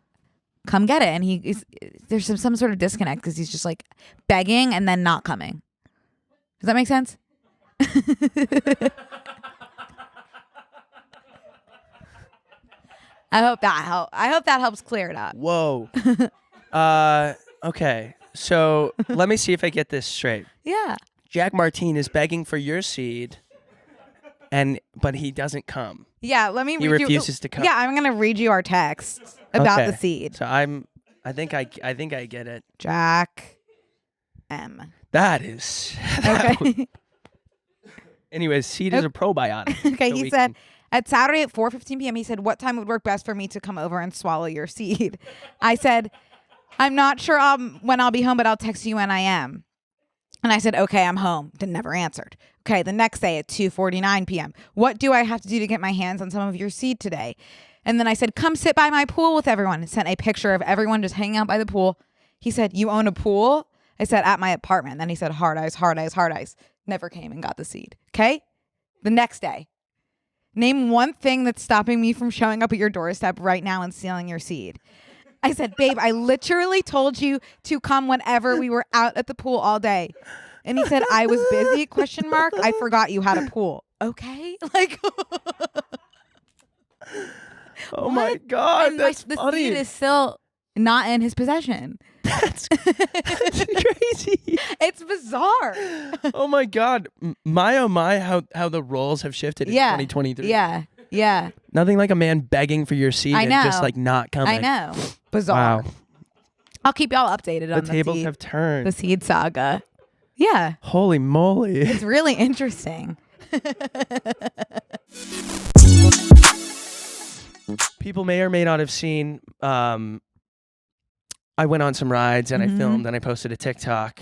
come get it. And there's some sort of disconnect because he's just like begging and then not coming. Does that make sense? I hope that helps clear it up. Whoa. Okay. So let me see if I get this straight. Yeah. Jack Martine is begging for your seed, but he doesn't come. Yeah, let me He read refuses to come. Yeah, I'm going to read you our text about Okay. the seed. So I think I get it. Jack M. That is. Okay. Anyways, seed is a probiotic. Okay, So he we said can- at Saturday at 4:15 p.m. he said, "What time would work best for me to come over and swallow your seed?" I said, "I'm not sure when I'll be home, but I'll text you when I am." And I said, "Okay, I'm home." Then never answered. Okay, the next day at 2:49 p.m. "What do I have to do to get my hands on some of your seed today?" And then I said, "Come sit by my pool with everyone." Sent a picture of everyone just hanging out by the pool. He said, "You own a pool?" I said, "At my apartment." Then he said, "Hard eyes, hard eyes, hard eyes." Never came and got the seed. Okay? The next day. Name one thing that's stopping me from showing up at your doorstep right now and stealing your seed. I said, "Babe, I literally told you to come whenever we were out at the pool all day." And he said, "I was busy, ? I forgot you had a pool." Okay? Like, Oh my God, and that's the funny. seed is still not in his possession. That's crazy. It's bizarre. Oh my God, my oh my, how the roles have shifted in 2023. Yeah. Yeah. Nothing like a man begging for your seed I and just know. like not coming. I know. Bizarre. Wow. I'll keep y'all updated on The tables seed, have turned. the seed saga. Yeah. Holy moly. It's really interesting. People may or may not have seen, I went on some rides and I filmed and I posted a TikTok.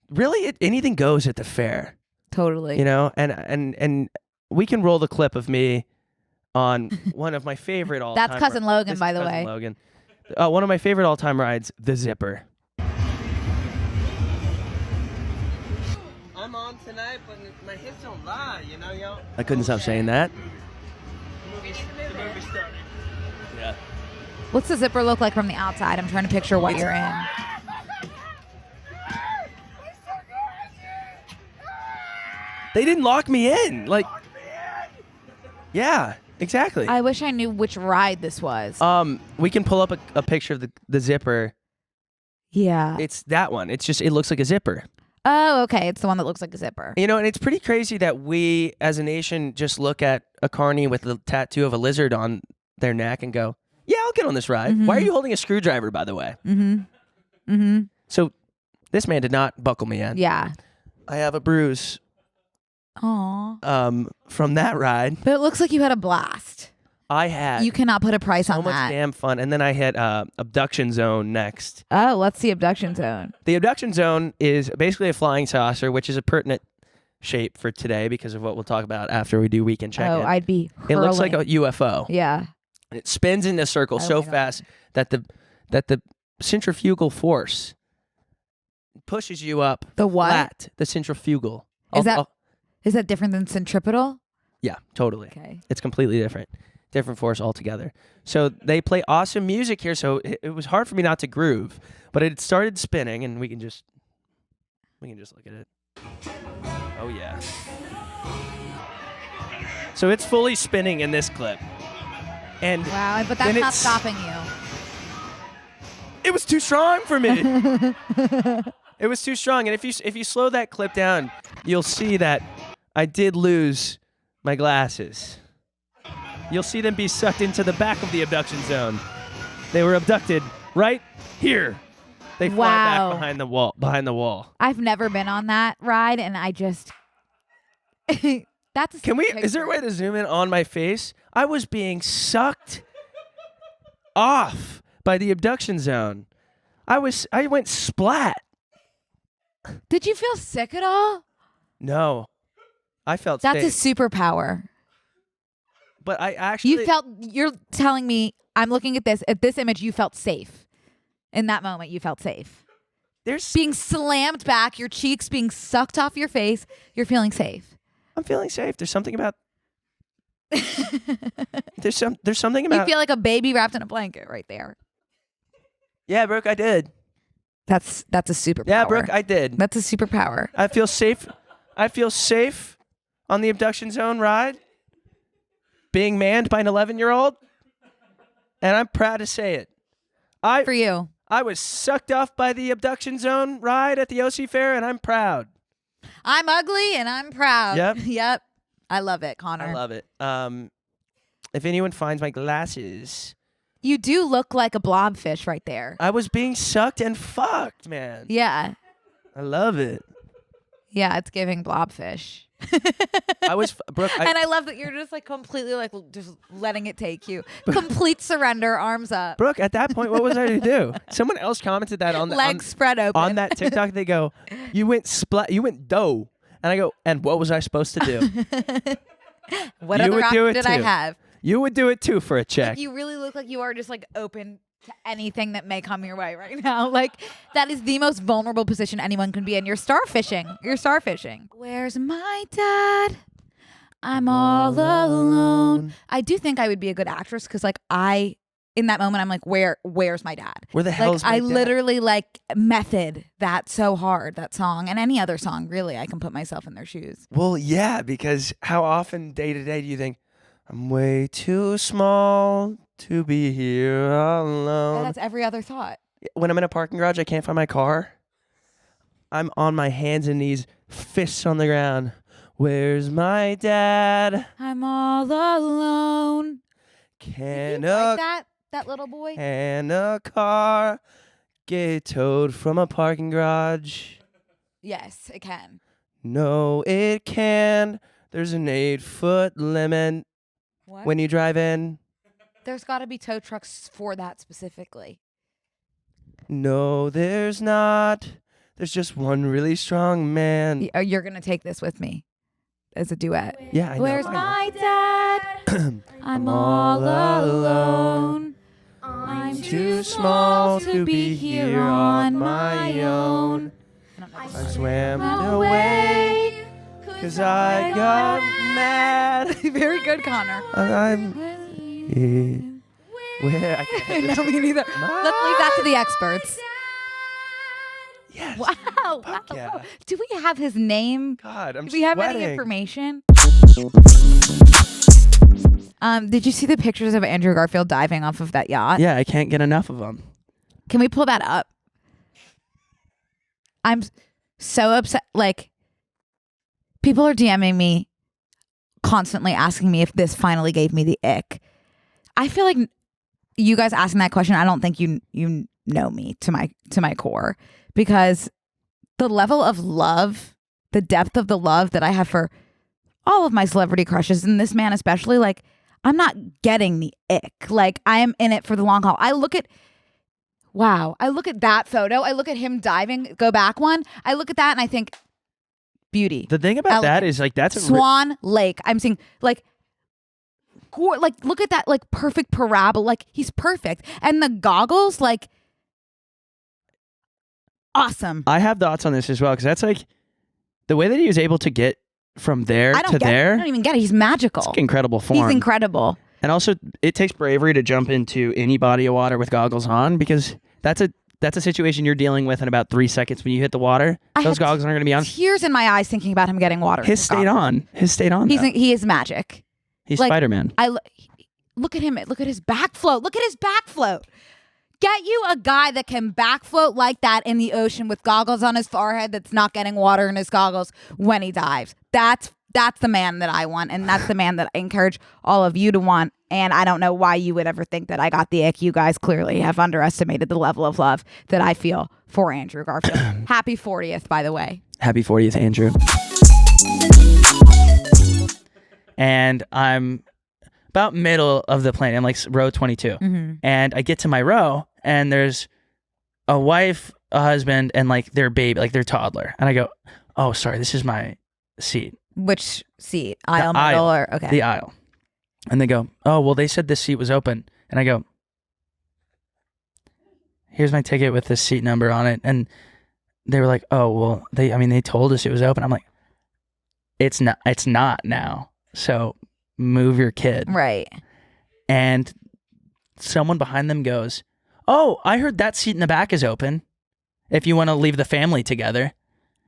Really, anything goes at the fair, Totally. you know? And we can roll the clip of me on one of my favorite all-time. That's Cousin Logan, This by is the Cousin way. Logan. One of my favorite all-time rides, the Zipper. I'm on tonight, but my hips don't lie, you know, yo. I couldn't stop saying that. The movie started. Yeah. What's the zipper look like from the outside? I'm trying to picture what you're in. They didn't lock me in. Like, yeah, exactly. I wish I knew which ride this was. We can pull up a picture of the zipper. Yeah. It's that one. It looks like a zipper. Oh, okay. It's the one that looks like a zipper. You know, and it's pretty crazy that we, as a nation, just look at a carny with a tattoo of a lizard on their neck and go, "Yeah, I'll get on this ride." Mm-hmm. Why are you holding a screwdriver, by the way? So this man did not buckle me in. Yeah. I have a bruise Aw. from that ride. But it looks like you had a blast. I had You cannot put a price so on much that. damn fun. And then I had Abduction Zone next. Oh, let's see Abduction Zone. The Abduction Zone is basically a flying saucer, which is a pertinent shape for today because of what we'll talk about after we do weekend check-in. Oh, I'd be It looks like hurling. a UFO. Yeah. And it spins in a circle Oh so my God. fast that the centrifugal force pushes you up The what? flat. The centrifugal. Is that different than centripetal? Yeah, totally. Okay. It's completely different. Different force altogether. So they play awesome music here, so it was hard for me not to groove. But it started spinning, and we can just look at it. Oh yeah. So it's fully spinning in this clip. And Wow, but then that's not it's- stopping you. it was too strong for me. It was too strong. And if you slow that clip down, you'll see that I did lose my glasses. You'll see them be sucked into the back of the abduction zone. They were abducted right here. They fly Wow. back behind the wall. I've never been on that ride, and I just that's a Can we? sick Is there a way picture. to zoom in on my face? I was being sucked off by the abduction zone. I went splat. Did you feel sick at all? No, I felt That's a safe. superpower. But I actually You're telling me, I'm looking at this image, you felt safe. In that moment, you felt safe. there's Being slammed back, your cheeks being sucked off your face, you're feeling safe. I'm feeling safe. There's something about there's something You about feel like a baby wrapped in a blanket right there. Yeah, Brooke, I did. That's a superpower. Yeah, Brooke, I did. That's a superpower. I feel safe. I feel safe on the abduction zone ride, being manned by an 11-year-old, and I'm proud to say it. For you. I was sucked off by the abduction zone ride at the OC Fair, and I'm proud. I'm ugly and I'm proud. Yep. Yep. I love it, Connor. I love it. If anyone finds my glasses, You do look like a blobfish right there. I was being sucked and fucked, man. Yeah. I love it. Yeah, it's giving blobfish. Brooke, And I love that you're just like completely like just letting it take you. Complete surrender, arms up. Brooke, at that point, what was I to do? Someone else commented that on the Legs spread open. on that TikTok. They go, "You went dough," and I go, "And what was I supposed to do?" What You other would do option it did I too. have? You would do it too for a check. You really look like you are just like open to anything that may come your way right now. Like that is the most vulnerable position anyone can be in. You're starfishing. You're starfishing. Where's my dad? I'm all alone. I do think I would be a good actress because like in that moment I'm like, where's my dad? Where the hell Like is my I dad? literally like method that so hard, that song, and any other song really. I can put myself in their shoes. Well, yeah, because how often day to day do you think I'm way too small to be here Yeah, alone? that's every other thought. When I'm in a parking garage, I can't find my car. I'm on my hands and knees, fists on the ground. Where's my dad? I'm all alone. Can You like that little boy? Can a car get towed from a parking garage? Yes, it can. No, it can. There's an 8-foot limit What? when you drive in. There's got to be tow trucks for that specifically. No, there's not. There's just one really strong man. You're gonna take this with me as a duet. Yeah, I know. Where's I know. my dad? I'm all alone. I'm Too small to be here on my own. I swam away 'cause I got mad. Very good, Connor. I'm Where I can't hit No, me neither. Let's leave that to the experts. Yes. Wow. Fuck Wow. yeah. Do we have his name? God, I'm Do we have any sweating. information? Did you see the pictures of Andrew Garfield diving off of that yacht? Yeah, I can't get enough of them. Can we pull that up? I'm so upset. Like, people are DMing me constantly asking me if this finally gave me the ick. I feel like you guys asking that question, I don't think you know me to my core, because the level of love, the depth of the love that I have for all of my celebrity crushes, and this man especially, like, I'm not getting the ick. Like, I am in it for the long haul. I look at that photo. I look at him diving, go back one. I look at that and I think, beauty. The thing about that Elegant. is, like, that's a Swan Lake. I'm seeing, like, look at that, like, perfect parabola. Like, he's perfect. And the goggles, like, awesome. I have thoughts on this as well, because that's like the way that he was able to get from there I don't to get it. there. I don't even get it. He's magical. It's like incredible form. He's incredible. And also, it takes bravery to jump into any body of water with goggles on, because that's a situation you're dealing with in about 3 seconds when you hit the water. I Those had goggles aren't going to be on. Tears in my eyes thinking about him getting water. in His his stayed goggles. on. His stayed on. though. He is magic. He's like, Spider-Man. Look at him. Look at his back float. Look at his back float. Get you a guy that can back float like that in the ocean with goggles on his forehead that's not getting water in his goggles when he dives. That's the man that I want, and that's the man that I encourage all of you to want. And I don't know why you would ever think that I got the ick. You guys clearly have underestimated the level of love that I feel for Andrew Garfield. Happy 40th, by the way. Happy 40th, Andrew. And I'm about middle of the plane. I'm like row 22. Mm-hmm. And I get to my row, and there's a wife, a husband, and like their baby, like their toddler. And I go, oh, sorry, this is my seat. Which seat? Aisle, The middle, aisle. or okay? The aisle. And they go, oh, well, they said this seat was open. And I go, here's my ticket with this seat number on it. And they were like, oh, well, they told us it was open. I'm like, it's not now. So move your kid. Right. And someone behind them goes, oh, I heard that seat in the back is open if you want to leave the family together.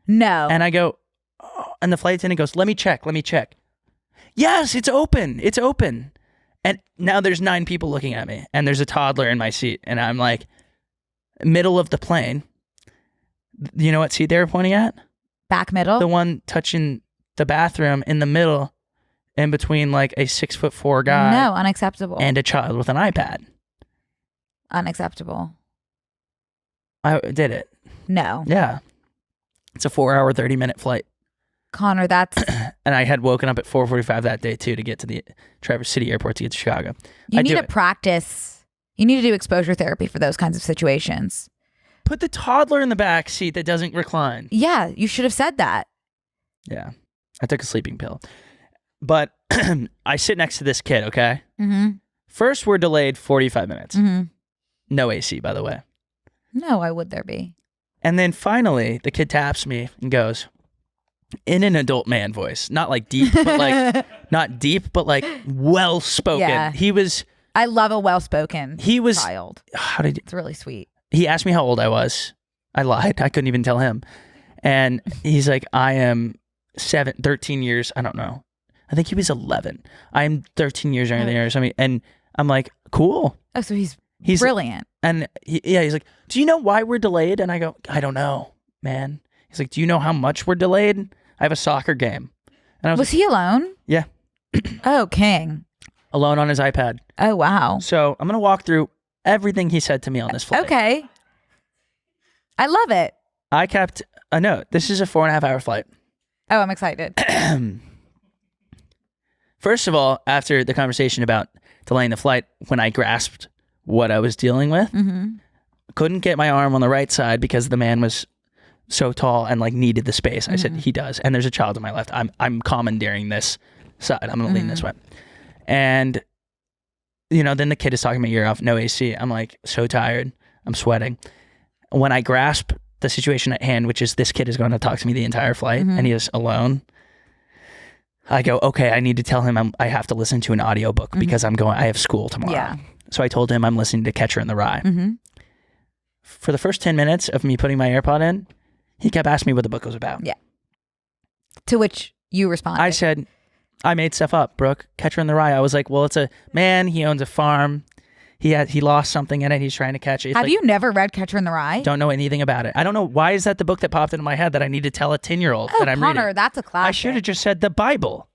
No. And I go, oh, and the flight attendant goes, let me check. Yes, it's open. It's open. And now there's 9 people looking at me, and there's a toddler in my seat. And I'm like, middle of the plane. You know what seat they were pointing at? Back middle? The one touching the bathroom in the middle, in between like a 6'4" guy. No, unacceptable. And a child with an iPad. Unacceptable. I did it. No. Yeah. It's a 4-hour, 30-minute flight. Connor, that's... And I had woken up at 4:45 that day too to get to the Traverse City Airport to get to Chicago. You I need do to it. practice. You need to do exposure therapy for those kinds of situations. Put the toddler in the back seat that doesn't recline. Yeah, you should have said that. Yeah. I took a sleeping pill. But I sit next to this kid, okay? Mm-hmm. First, we're delayed 45 minutes. Mm-hmm. No AC, by the way. No, why would there be? And then finally, the kid taps me and goes, in an adult man voice, not like deep, but like not deep, but like well spoken. Yeah. I love a well-spoken child. How did It's really sweet. he asked me how old I was? I lied. I couldn't even tell him. And he's like, I am 13 years. I don't know. I think he was 11. I'm 13 years younger than you or something. And I'm like, cool. Oh, so he's He's brilliant. And he's like, do you know why we're delayed? And I go, I don't know, man. He's like, do you know how much we're delayed? I have a soccer game. And I was Was he alone? Yeah. Oh, king. Alone on his iPad. Oh, wow. So I'm going to walk through everything he said to me on this flight. Okay. I love it. I kept a note. This is a 4.5-hour flight. Oh, I'm excited. First of all, after the conversation about delaying the flight, when I grasped what I was dealing with, couldn't get my arm on the right side because the man was so tall and like needed the space. I said, he does. And there's a child on my left. I'm commandeering this side. I'm going to lean this way. And, you know, then the kid is talking my ear off, no AC. I'm like so tired. I'm sweating. When I grasp the situation at hand, which is this kid is going to talk to me the entire flight and he is alone, I go, okay, I need to tell him I have to listen to an audiobook because I have school tomorrow. Yeah. So I told him I'm listening to Catcher in the Rye. Mm-hmm. For the first 10 minutes of me putting my AirPod in, he kept asking me what the book was about. Yeah. To which you responded. I said, I made stuff up, Brooke. Catcher in the Rye. I was like, well, it's a man. He owns a farm. He lost something in it. He's trying to catch it. It's Have like, you never read Catcher in the Rye? Don't know anything about it. I don't know. Why is that the book that popped into my head that I need to tell a 10-year-old Oh, that I'm Connor, reading? that's a classic. I should have just said the Bible.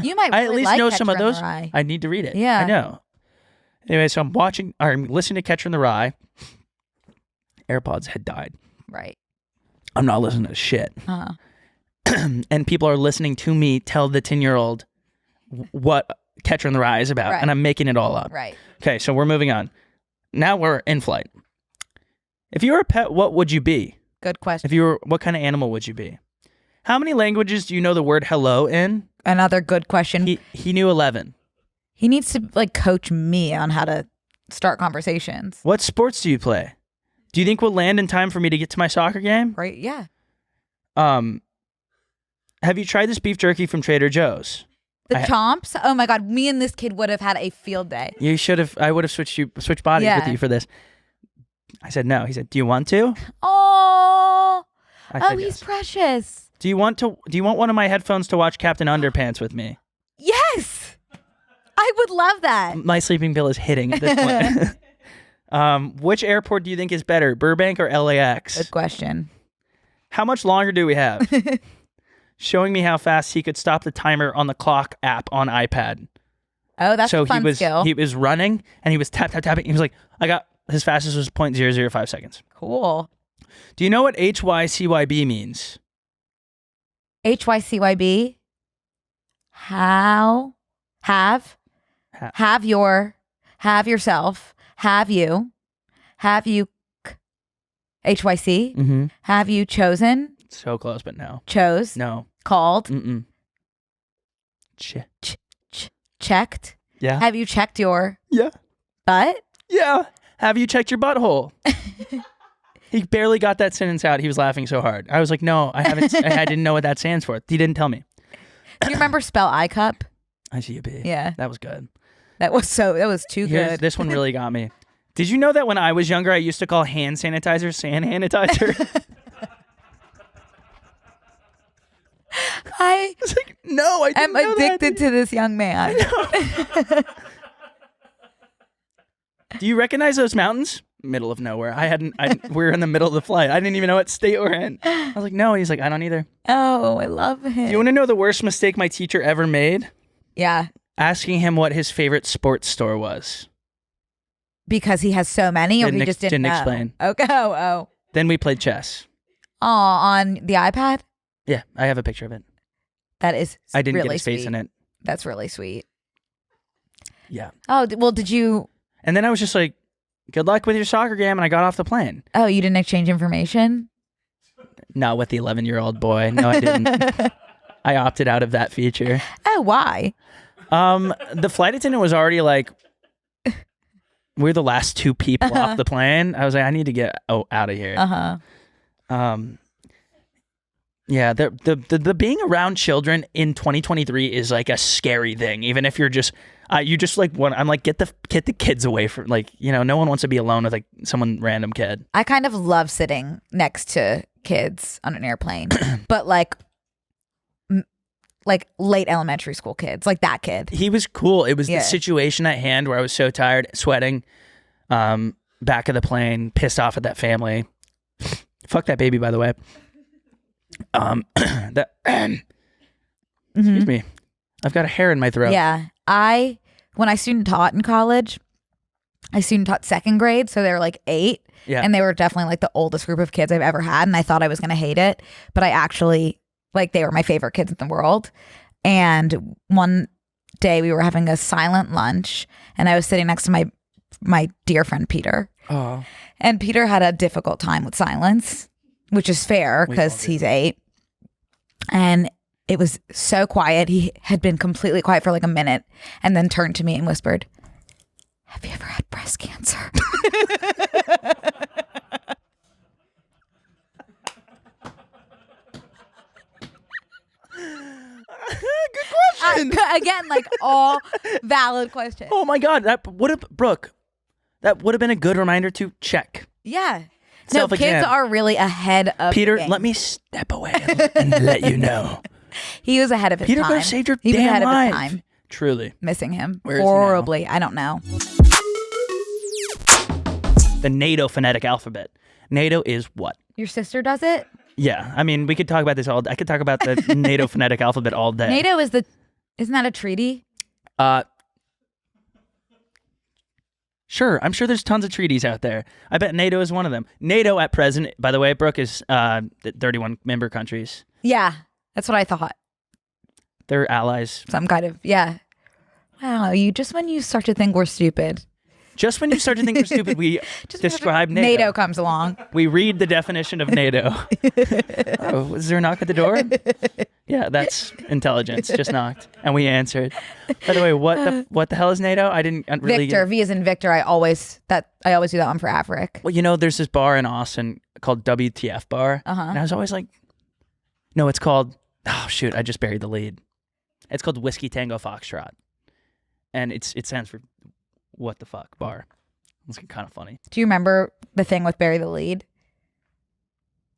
You might I really at least like know Catcher some of in the those. Rye. I need to read it. Yeah. I know. Anyway, so I'm listening to Catcher in the Rye. AirPods had died. Right. I'm not listening to shit. Uh-huh. And people are listening to me tell the 10-year-old what Catcher in the Rye is about. Right. And I'm making it all up. Right. Okay, so we're moving on. Now we're in flight. If you were a pet, what would you be? Good question. What kind of animal would you be? How many languages do you know the word hello in? Another good question. He knew 11. He needs to like coach me on how to start conversations. What sports do you play? Do you think we'll land in time for me to get to my soccer game? Right? Yeah. Have you tried this beef jerky from Trader Joe's? The chomps. Oh my God. Me and this kid would have had a field day. You should have. I would have switched bodies with Yeah. you for this. I said no. He said, "Do you want to?" Oh. I Oh, said he's yes. precious. Do you want one of my headphones to watch Captain Underpants with me? Yes. I would love that. My sleeping pill is hitting at this point. Which airport do you think is better, Burbank or LAX? Good question. How much longer do we have? Showing me how fast he could stop the timer on the clock app on iPad. Oh, that's So a fun skill. he was running and he was tapping. He was like, his fastest was 0.005 seconds. Cool. Do you know what HYCYB means? HYCYB. How? Have yourself. Have you HYC? Mm-hmm. Have you chosen? So close, but no. Chose? No. Called? Mm-mm. Checked? Yeah. Have you checked your Yeah. butt? Yeah. Have you checked your butthole? He barely got that sentence out. He was laughing so hard. I was like, no, I haven't. I didn't know what that stands for. He didn't tell me. Do you remember spell iCup? ICUP. Yeah. That was good. That was too good. This one really got me. Did you know that when I was younger, I used to call hand sanitizer sand sanitizer? I was like, no, I didn't am know addicted to this young man. Do you recognize those mountains? Middle of nowhere. We're in the middle of the flight. I didn't even know what state we're in. I was like, no. He's like, I don't either. Oh, I love him. Do you want to know the worst mistake my teacher ever made? Yeah. Asking him what his favorite sports store was. Because he has so many, or he just didn't know? Explain. Okay. Oh. Then we played chess. Oh, on the iPad? Yeah, I have a picture of it. That is I didn't really get his face sweet. in it. That's really sweet. Yeah. Oh, well, did you... And then I was just like, good luck with your soccer game, and I got off the plane. Oh, you didn't exchange information? Not with the 11-year-old boy. No, I didn't. I opted out of that feature. Oh, why? The flight attendant was already like, we're the last two people off the plane. I was like, I need to get out of here. Uh-huh. Yeah, the being around children in 2023 is like a scary thing. Even if you're just, you just like want. I'm like, get the kids away from, like, you know, no one wants to be alone with like someone random kid. I kind of love sitting next to kids on an airplane, but like late elementary school kids, like that kid. He was cool. It was Yeah. the situation at hand where I was so tired, sweating, back of the plane, pissed off at that family. Fuck that baby, by the way. Excuse me. I've got a hair in my throat. Yeah. When I student taught in college, I student taught second grade, so they were like 8. Yeah. And they were definitely like the oldest group of kids I've ever had. And I thought I was going to hate it, but I actually, like, they were my favorite kids in the world. And one day we were having a silent lunch and I was sitting next to my dear friend, Peter. Oh. And Peter had a difficult time with silence, which is fair because he's 8. And it was so quiet. He had been completely quiet for like a minute and then turned to me and whispered, "Have you ever had breast cancer?" a good question. Again, like all valid questions. Oh my God, that would have Brooke. That would have been a good reminder to check. Yeah. No, Self-exam. kids are really ahead of Peter, the game. let me step away and let you know. He was ahead of his Peter time. could have saved your He was ahead damn of his life. time. Truly. Missing him Where is he now? horribly. I don't know. The NATO phonetic alphabet. NATO is what? Your sister does it? Yeah, I mean, we could talk about this all. I could talk about the NATO phonetic alphabet all day. NATO is isn't that a treaty? Sure, I'm sure there's tons of treaties out there. I bet NATO is one of them. NATO at present, by the way, Brooke, is 31 member countries. Yeah, that's what I thought. They're allies. Some kind of, yeah. Wow, when you start to think we're stupid. Just when you start to think we're stupid, we describe NATO. NATO comes along. We read the definition of NATO. Oh, is there a knock at the door? Yeah, that's intelligence. Just knocked, and we answered. By the way, what the hell is NATO? I didn't really. Victor, V as in Victor. I always do that one for Averick. Well, you know, there's this bar in Austin called WTF Bar, and I was always like, no, it's called. Oh shoot, I just buried the lead. It's called Whiskey Tango Foxtrot, and it stands for what the fuck bar. It's kind of funny. Do you remember the thing with bury the lead?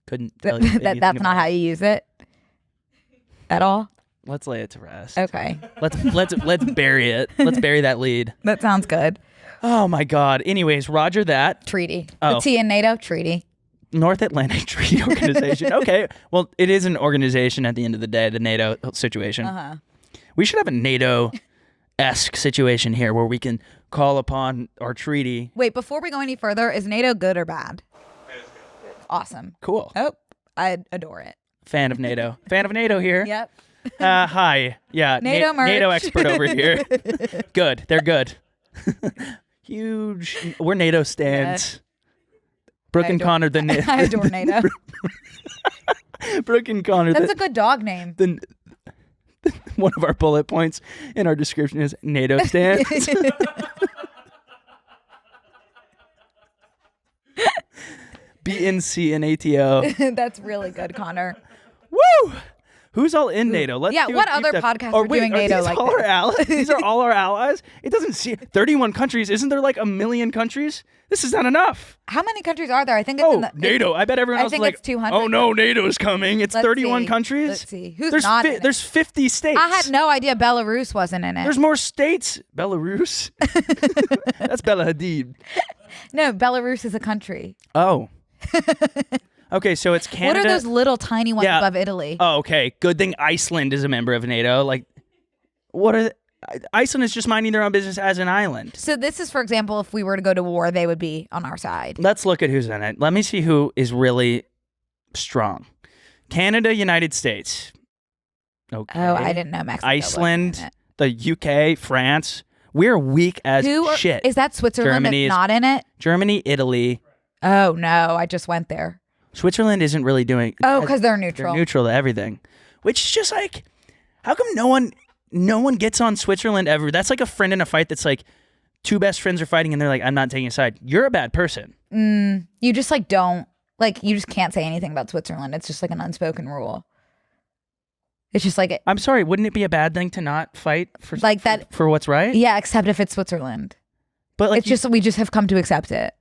Couldn't tell you That's not how you use it at all. Let's lay it to rest. Okay, Let's bury it. Let's bury that lead. that sounds good. Oh my God. Anyways, Roger that. Treaty. Oh. The T in NATO, treaty. North Atlantic Treaty Organization. Okay. Well, it is an organization at the end of the day, the NATO situation. We should have a NATO-esque situation here where we can call upon our treaty. Wait, before we go any further, is NATO good or bad? Awesome. Cool. Oh, I adore it. Fan of NATO. Fan of NATO here. Yep. Hi. Yeah. NATO merch. NATO expert over here. Good. They're good. Huge. We're NATO stands. Brooke and Connor, I adore NATO. Brooke and Connor. That's a good dog name. One of our bullet points in our description is NATO stands. BNC and ATO. That's really good, Connor. Woo! Who's all in NATO? Let's Yeah, do a what deep other dive. podcasts Oh, are doing NATO these like all this? our allies? These are all our allies? It doesn't see 31 countries. Isn't there like 1 million countries? This is not enough. How many countries are there? I think it's in the, NATO. I bet everyone I else is think like, it's 200. oh no, NATO's coming. It's Let's 31 see. countries. Let's see. Who's There's not in it? There's 50 states. I had no idea Belarus wasn't in it. There's more states. Belarus. That's Bella Hadid. No, Belarus is a country. Oh. Okay, so it's Canada. What are those little tiny ones Yeah. above Italy? Oh, okay. Good thing Iceland is a member of NATO. Like, what are Iceland is just minding their own business as an island. So this is, for example, if we were to go to war, they would be on our side. Let's look at who's in it. Let me see who is really strong. Canada, United States. Okay. Oh, I didn't know Mexico. Iceland, the UK, France. We're weak as shit. Is that Switzerland Germany that's not in it? Germany, Italy. Oh, no. I just went there. Switzerland isn't really doing. Oh, because they're neutral. They're neutral to everything, which is just like, how come no one gets on Switzerland ever? That's like a friend in a fight. That's like two best friends are fighting, and they're like, I'm not taking a side. You're a bad person. You just like don't like. You just can't say anything about Switzerland. It's just like an unspoken rule. It's just like I'm sorry. Wouldn't it be a bad thing to not fight for like that for what's right? Yeah, except if it's Switzerland. But like, it's just we just have come to accept it.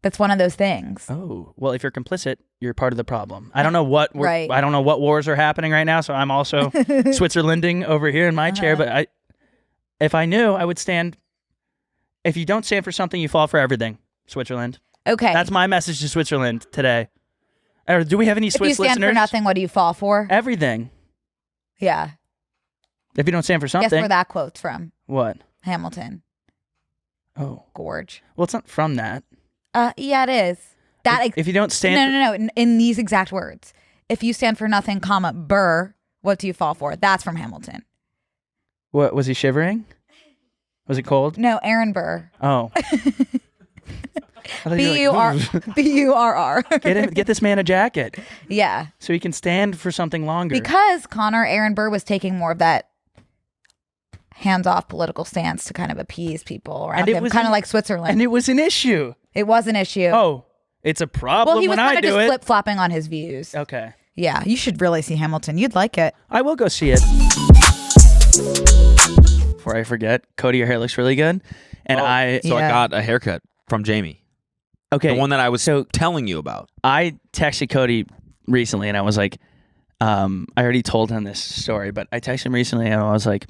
That's one of those things. Oh, well, if you're complicit, you're part of the problem. I don't know what Right. I don't know what wars are happening right now, so I'm also Switzerlanding over here in my chair, but if I knew, I would stand. If you don't stand for something, you fall for everything. Switzerland. Okay. That's my message to Switzerland today. Or do we have any if Swiss you stand listeners? for nothing, what do you fall for? Everything. Yeah. If you don't stand for something. Guess where that quote's from? What? Hamilton. Oh. Gorge. Well, it's not from that. Yeah, it is. That If you don't stand No. In these exact words. If you stand for nothing, comma, burr, what do you fall for? That's from Hamilton. What, was he shivering? Was it cold? No, Aaron Burr. Oh. B-U-R-R. Get this man a jacket Yeah. so he can stand for something longer. Because Aaron Burr was taking more of that hands-off political stance to kind of appease people around him, kind of like Switzerland. And it was an issue. It was an issue. Oh, it's a problem well, he was when I kind of do just it. flip-flopping on his views. Okay. Yeah, you should really see Hamilton. You'd like it. I will go see it. before I forget. Cody, your hair looks really good. And I got a haircut from Jamie. Okay. The one that I was telling you about. I texted Cody recently and I was like, I already told him this story, but I texted him recently and I was like,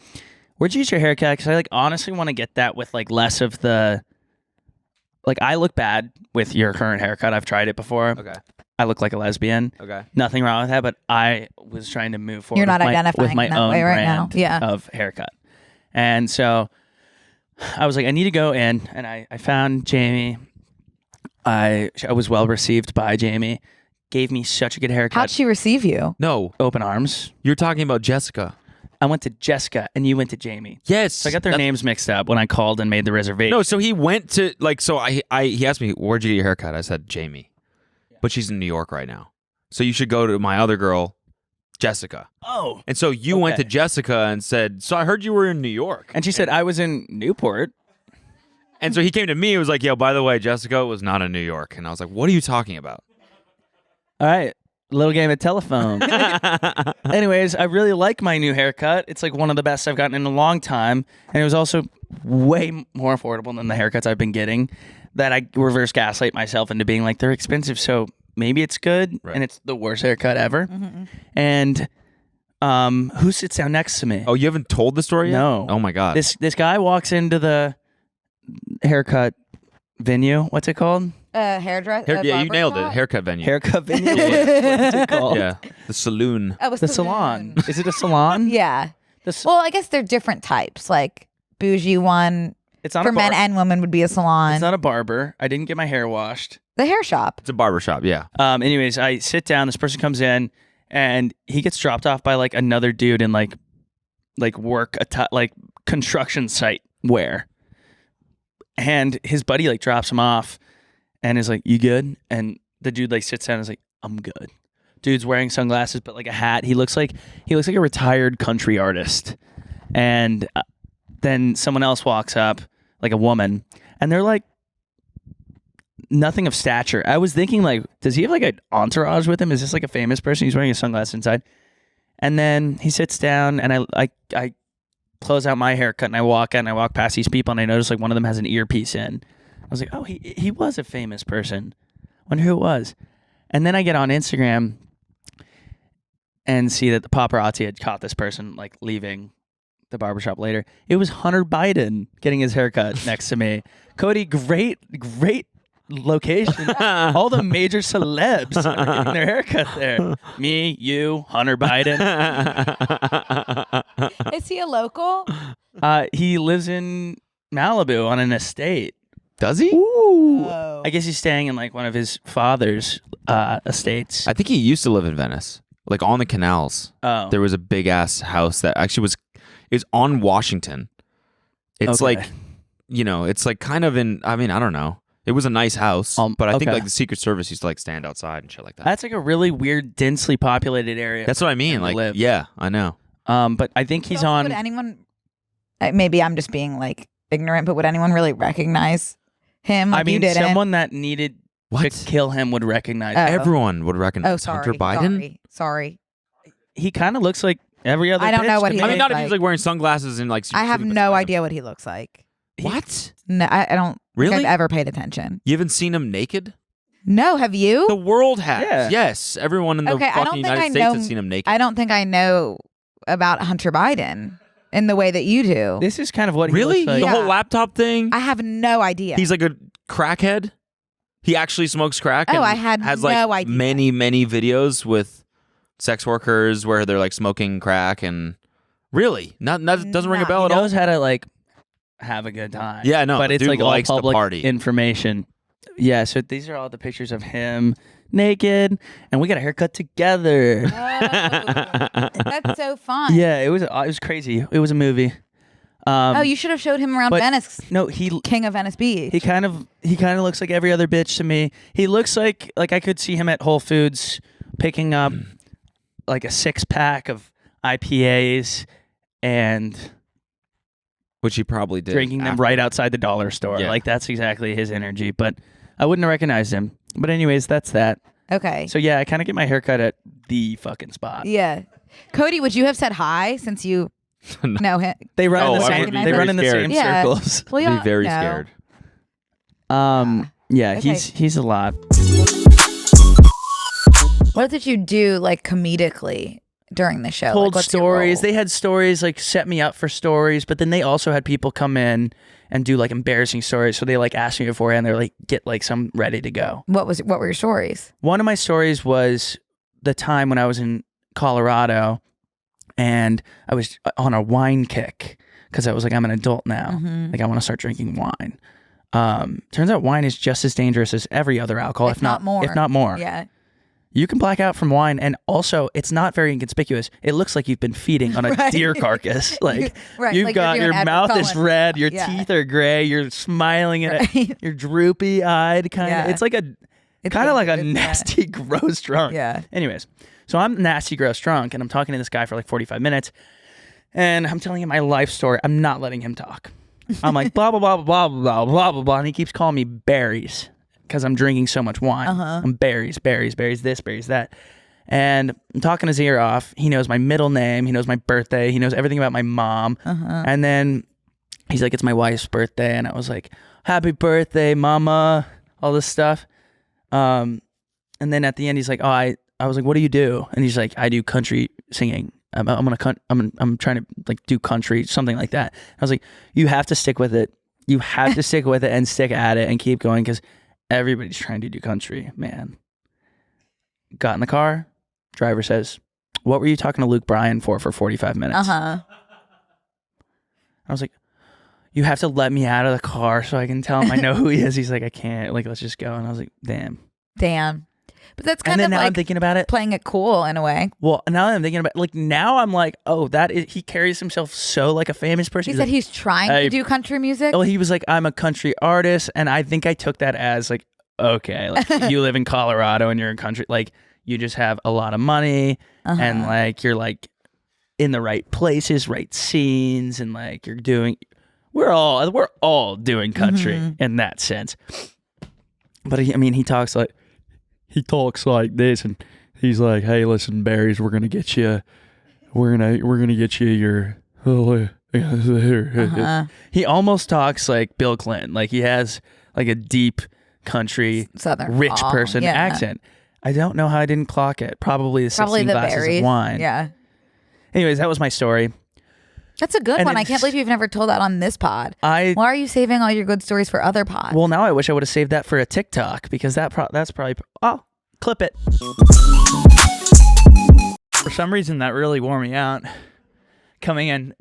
where'd you get your haircut? Because I like honestly want to get that with like less of the, like I look bad with your current haircut. I've tried it before. Okay. I look like a lesbian. Okay. Nothing wrong with that, but I was trying to move forward. You're not with my, identifying with my in that own way right now. brand Yeah. of haircut. And so I was like, I need to go in, and I found Jamie. I was well received by Jamie. Gave me such a good haircut. How'd she receive you? No, Open arms. you're talking about Jessica. I went to Jessica, and you went to Jamie. Yes. So I got their names mixed up when I called and made the reservation. No, so he went to he asked me, where'd you get your haircut? I said, Jamie. But she's in New York right now. So you should go to my other girl, Jessica. Oh. And so you went to Jessica and said, so I heard you were in New York. And she said, I was in Newport. And so he came to me and was like, yo, by the way, Jessica was not in New York. And I was like, what are you talking about? All right. Little game of telephone. Anyways, I really like my new haircut. It's like one of the best I've gotten in a long time. And it was also way more affordable than the haircuts I've been getting, that I reverse gaslight myself into being like, they're expensive, so maybe it's good. Right. And it's the worst haircut ever. And who sits down next to me? Oh, you haven't told the story yet? No. Oh, my God. This guy walks into the haircut venue. What's it called? Hairdresser. Yeah, you nailed it. Haircut venue. Haircut venue? What's it called? Yeah. The saloon. Oh, it's The salon. Is it a salon? Yeah. The Well, I guess they're different types. Like bougie one it's not for a men and women would be a salon. It's not a barber. I didn't get my hair washed. The hair shop. It's a barber shop, yeah. Anyways, I sit down. This person comes in, and he gets dropped off by like another dude in like construction site wear. And his buddy like drops him off, and is like, "You good?" And the dude like sits down and is like, "I'm good." Dude's wearing sunglasses but like a hat. He looks like a retired country artist. And then someone else walks up, like a woman, and they're like nothing of stature. I was thinking like, does he have like an entourage with him? Is this like a famous person? He's wearing a sunglasses inside. And then he sits down, and I close out my haircut, and I walk out, and I walk past these people, and I notice like one of them has an earpiece in. I was like, oh, he was a famous person. Wonder who it was. And then I get on Instagram and see that the paparazzi had caught this person like leaving the barbershop later. It was Hunter Biden getting his haircut next to me. Cody, great location. All the major celebs are getting their haircut there. Me, you, Hunter Biden. Is he a local? He lives in Malibu on an estate. Does he? Ooh. Oh. I guess he's staying in like one of his father's estates. I think he used to live in Venice, like on the canals. Oh. There was a big ass house that actually is on Washington. It's Okay. like, it's like kind of I don't know. It was a nice house, but I think okay. like the Secret Service used to like stand outside and shit like that. That's like a really weird, densely populated area. That's what I mean. to Like, live. yeah, I know. But I think he's on. Would anyone? Maybe I'm just being like ignorant, but would anyone really recognize him? Like I mean, you didn't? someone that needed What? to kill him would recognize. Oh. Everyone would Oh, recognize sorry. Hunter Biden. Sorry. He kind of looks like every other. I don't bitch know what to he me. I mean, not if like- he's like wearing sunglasses and like. I have shooting no beside him. idea what he looks like. What? No, I don't Really? think I've ever paid attention. You haven't seen him naked? No, have you? The world has. Yeah. Yes, everyone in the Okay, I don't fucking think United I States know- has seen him naked. I don't think I know about Hunter Biden in the way that you do. This is kind of what he Really? looks like. The Yeah. whole laptop thing? I have no idea. He's like a crackhead. He actually smokes crack. Oh, and I had has no like idea. many videos with sex workers where they're like smoking crack and really not doesn't ring a No. bell He at all. knows how to like have a good time. Yeah, no, but the it's dude like all likes to public party. information. Yeah, so these are all the pictures of him naked, and we got a haircut together. Oh, that's so fun. Yeah, it was crazy. It was a movie. Oh, you should have showed him around but- Venice, No, he King of Venice Beach. he kind of looks like every other bitch to me. He looks like I could see him at Whole Foods picking up like a 6-pack of IPAs and Which he probably did. drinking them after. right outside the dollar store. Yeah. Like that's exactly his energy. But I wouldn't have recognized him. But anyways, that's that. Okay. So yeah, I kind of get my haircut at the fucking spot. Yeah. Cody, would you have said hi since you No, They run No, in the I same. would be They run very in the scared. same Yeah. circles. well, I'd yeah, be very no. scared. Yeah, Okay. he's a lot. What did you do like comedically during the show? Told Like, what's your stories. role? They had stories like set me up for stories, but then they also had people come in and do like embarrassing stories. So they like asked me beforehand. They're like, get like some ready to go. What were your stories? One of my stories was the time when I was in Colorado and I was on a wine kick because I was like, I'm an adult now. Like I want to start drinking wine. Turns out wine is just as dangerous as every other alcohol, If not more. If not more. Yeah. You can black out from wine, and also it's not very inconspicuous. It looks like you've been feeding on a Right. deer carcass. Like Right, you've like you're got doing your Edward mouth is Cullen. red, your Yeah. teeth are gray, you're smiling at it, Right. you're droopy eyed, kind of. Yeah. It's like It's kind of like a dangerous, yeah. nasty, gross drunk. Yeah. Anyways, so I'm nasty, gross drunk, and I'm talking to this guy for like 45 minutes, and I'm telling him my life story. I'm not letting him talk. I'm like blah blah blah blah blah blah blah blah blah, and he keeps calling me berries because I'm drinking so much wine. I'm berries, this, berries that. And I'm talking his ear off. He knows my middle name. He knows my birthday. He knows everything about my mom. And then he's like, it's my wife's birthday. And I was like, happy birthday, mama. All this stuff. And then at the end, he's like, I was like, what do you do? And he's like, I do country singing. I'm trying to like do country, something like that. I was like, you have to stick with it. You have to stick with it and stick at it and keep going because everybody's trying to do country, man. Got in the car. Driver says, what were you talking to Luke Bryan for 45 minutes? I was like, you have to let me out of the car so I can tell him I know who he is. He's like, I can't. Like, let's just go. And I was like, damn. But that's And kind then of now I'm like thinking about it. playing it cool in a way. Well, now that I'm thinking about it, like now I'm like, oh, he carries himself so like a famous person. He said he's trying to do country music. Oh, he was like, I'm a country artist. And I think I took that as like, okay, like you live in Colorado and you're in country. Like you just have a lot of money and like you're like in the right places, right scenes. And like we're all doing country in that sense. But he talks like this and he's like, hey, listen, berries, we're gonna get you your he almost talks like Bill Clinton, like he has like a deep country Southern rich person accent. I don't know how I didn't clock it. Probably the 16 glasses berries. of wine. Yeah. Anyways, that was my story. That's a good And one. I it's- can't believe you've never told that on this pod. Why are you saving all your good stories for other pods? Well, now I wish I would have saved that for a TikTok because that's probably clip it. For some reason, that really wore me out. Coming in,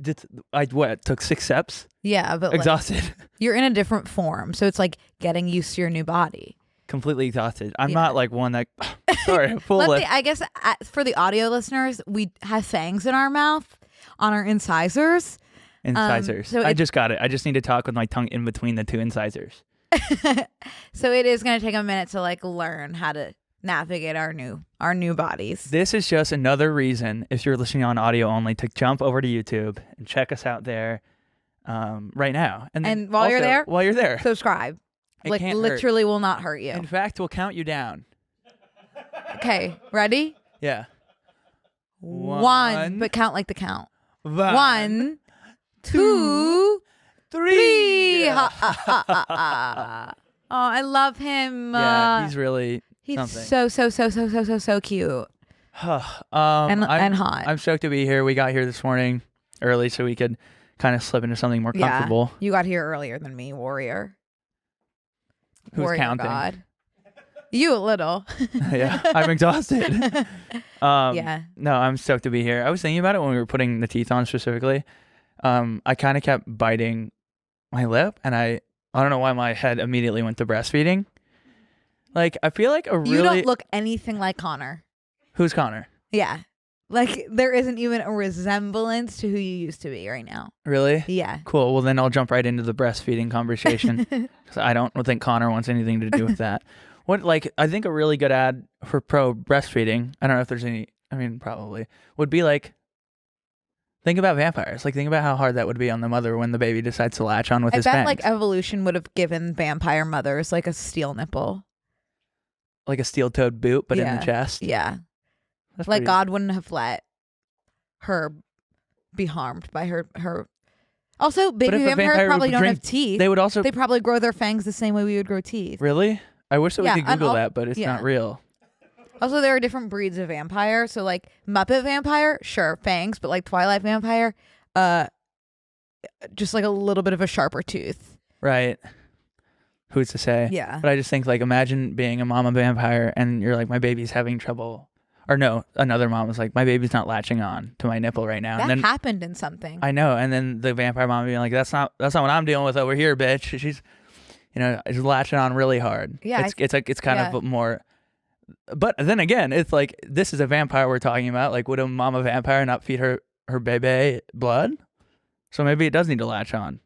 took 6 steps? yeah, but like, Exhausted. you're in a different form, so it's like getting used to your new body. Completely exhausted. I'm Yeah. not like one that. Sorry, full lip. I guess for the audio listeners, we have fangs in our mouth on our incisors. Incisors. so I it- just got it. I just need to talk with my tongue in between the 2 incisors. So it is going to take a minute to like learn how to navigate our new bodies. This is just another reason, if you're listening on audio only, to jump over to YouTube and check us out there right now. And, then And while you're also, there, subscribe. It Like can't hurt. literally will not hurt you. In fact, we'll count you down. Okay, ready? Yeah. One, but count like the count. One, 1, 2, 3. 3. Ha, ha, ha, ha, ha. Oh, I love him. Yeah, he's really he's something. so cute and I'm hot. I'm stoked to be here. We got here this morning early so we could kind of slip into something more comfortable. You got here earlier than me, warrior. Who's Warrior counting? God. You a little. Yeah, I'm exhausted. Yeah. No, I'm stoked to be here. I was thinking about it when we were putting the teeth on specifically. I kind of kept biting my lip, and I don't know why my head immediately went to breastfeeding. Like, I feel like You don't look anything like Connor. Who's Connor? Yeah. Like there isn't even a resemblance to who you used to be right now. Really? Yeah. Cool. Well, then I'll jump right into the breastfeeding conversation. 'Cause I don't think Connor wants anything to do with that. I think a really good ad for pro breastfeeding, I don't know if there's any, I mean, probably, would be like, think about vampires. Like, think about how hard that would be on the mother when the baby decides to latch on with I his bet fangs. like evolution would have given vampire mothers like a steel nipple. Like a steel-toed boot, but in Yeah. the chest. Yeah. That's Like pretty- God wouldn't have let her be harmed by her. Also, But baby if a vampires vampire probably would don't drink- have teeth. They would also They probably grow their fangs the same way we would grow teeth. really. I wish that we Yeah, could and Google al- that, but it's yeah. not real. Also, there are different breeds of vampire. So, like Muppet vampire, sure, fangs, but like Twilight vampire, just like a little bit of a sharper tooth. Right. Who's to say? Yeah. But I just think, like, imagine being a mama vampire and you're like, my baby's having trouble. Or no, another mom was like, my baby's not latching on to my nipple right now. That And then happened in something. I know. And then the vampire mom being like, that's not what I'm dealing with over here, bitch. She's, she's latching on really hard. Yeah, It's kind of more. But then again, it's like, this is a vampire we're talking about. Like, would a mama vampire not feed her baby blood? So maybe it does need to latch on.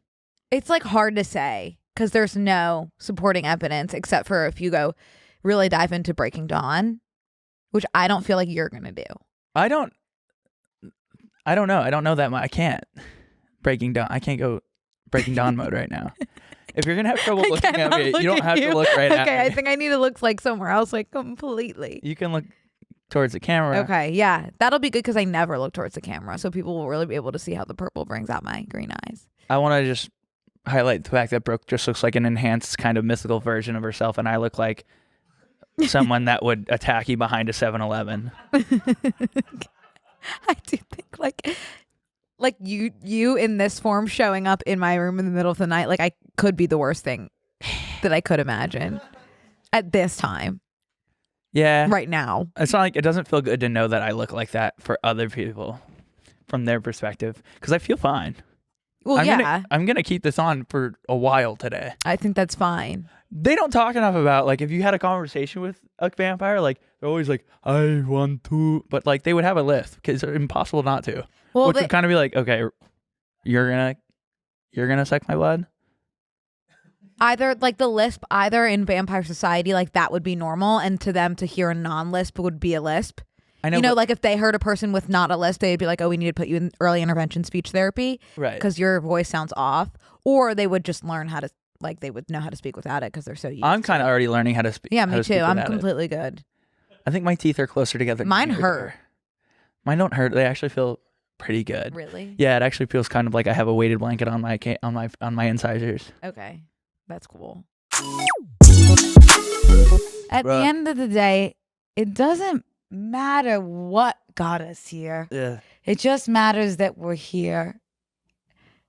It's like hard to say because there's no supporting evidence except for if you really dive into Breaking Dawn, which I don't feel like you're gonna do. I don't know. I don't know that much. I can't. Breaking Dawn. I can't go Breaking Dawn mode right now. If you're gonna have trouble looking Again, at I'm me, you looking don't have at to look right at me. Okay, I think I need to look like somewhere else, like completely. You can look towards the camera. Okay, yeah, that'll be good because I never look towards the camera, so people will really be able to see how the purple brings out my green eyes. I want to just highlight the fact that Brooke just looks like an enhanced kind of mythical version of herself, and I look like someone that would attack you behind a 7-Eleven. I do think like you in this form showing up in my room in the middle of the night, like I could be the worst thing that I could imagine at this time. Yeah. Right now. It's not like it doesn't feel good to know that I look like that for other people from their perspective because I feel fine. Well, I'm gonna keep this on for a while today. I think that's fine. They don't talk enough about, like, if you had a conversation with a vampire, like, they're always like, I want to, but like they would have a list because it's impossible not to. Well, Which would kind of be like, okay, you're gonna suck my blood. Either like the lisp, either in vampire society, like that would be normal, and to them to hear a non-lisp would be a lisp. I know, you know, but- like if they heard a person with not a lisp, they'd be like, "Oh, we need to put you in early intervention speech therapy, Right? Because your voice sounds off." Or they would just learn how to, like, they would know how to speak without it because they're so used. I'm to kind it. of already learning how to speak. Yeah, me too. I'm completely good. I think my teeth are closer together. than Mine yours hurt. are. Mine don't hurt. They actually feel pretty good. Really? Yeah, it actually feels kind of like I have a weighted blanket on my incisors. Okay, that's cool. At Bruh. the end of the day, it doesn't matter what got us here. Yeah. It just matters that we're here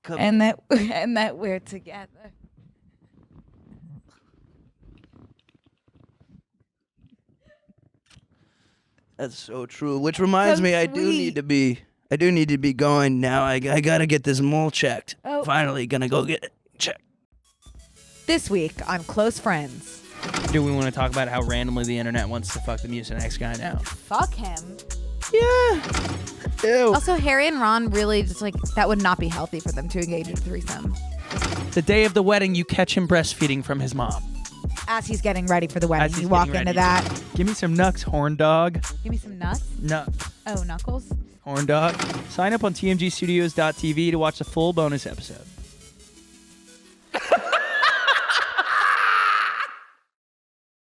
and that we're together. That's so true. Which reminds So me, I do need to be going now. I gotta get this mole checked. Oh. Finally, gonna go get it checked. This week on Close Friends. Do we want to talk about how randomly the internet wants to fuck the Mucinex guy now? Fuck him. Yeah. Ew. Also, Harry and Ron really just like, that would not be healthy for them to engage in a threesome. The day of the wedding, you catch him breastfeeding from his mom. As he's getting ready for the As wedding, he's you walk getting into ready. that. Give me some nuts, horn dog. Give me some nuts. Nuts, Oh, knuckles. horn dog. Sign up on tmgstudios.tv to watch the full bonus episode.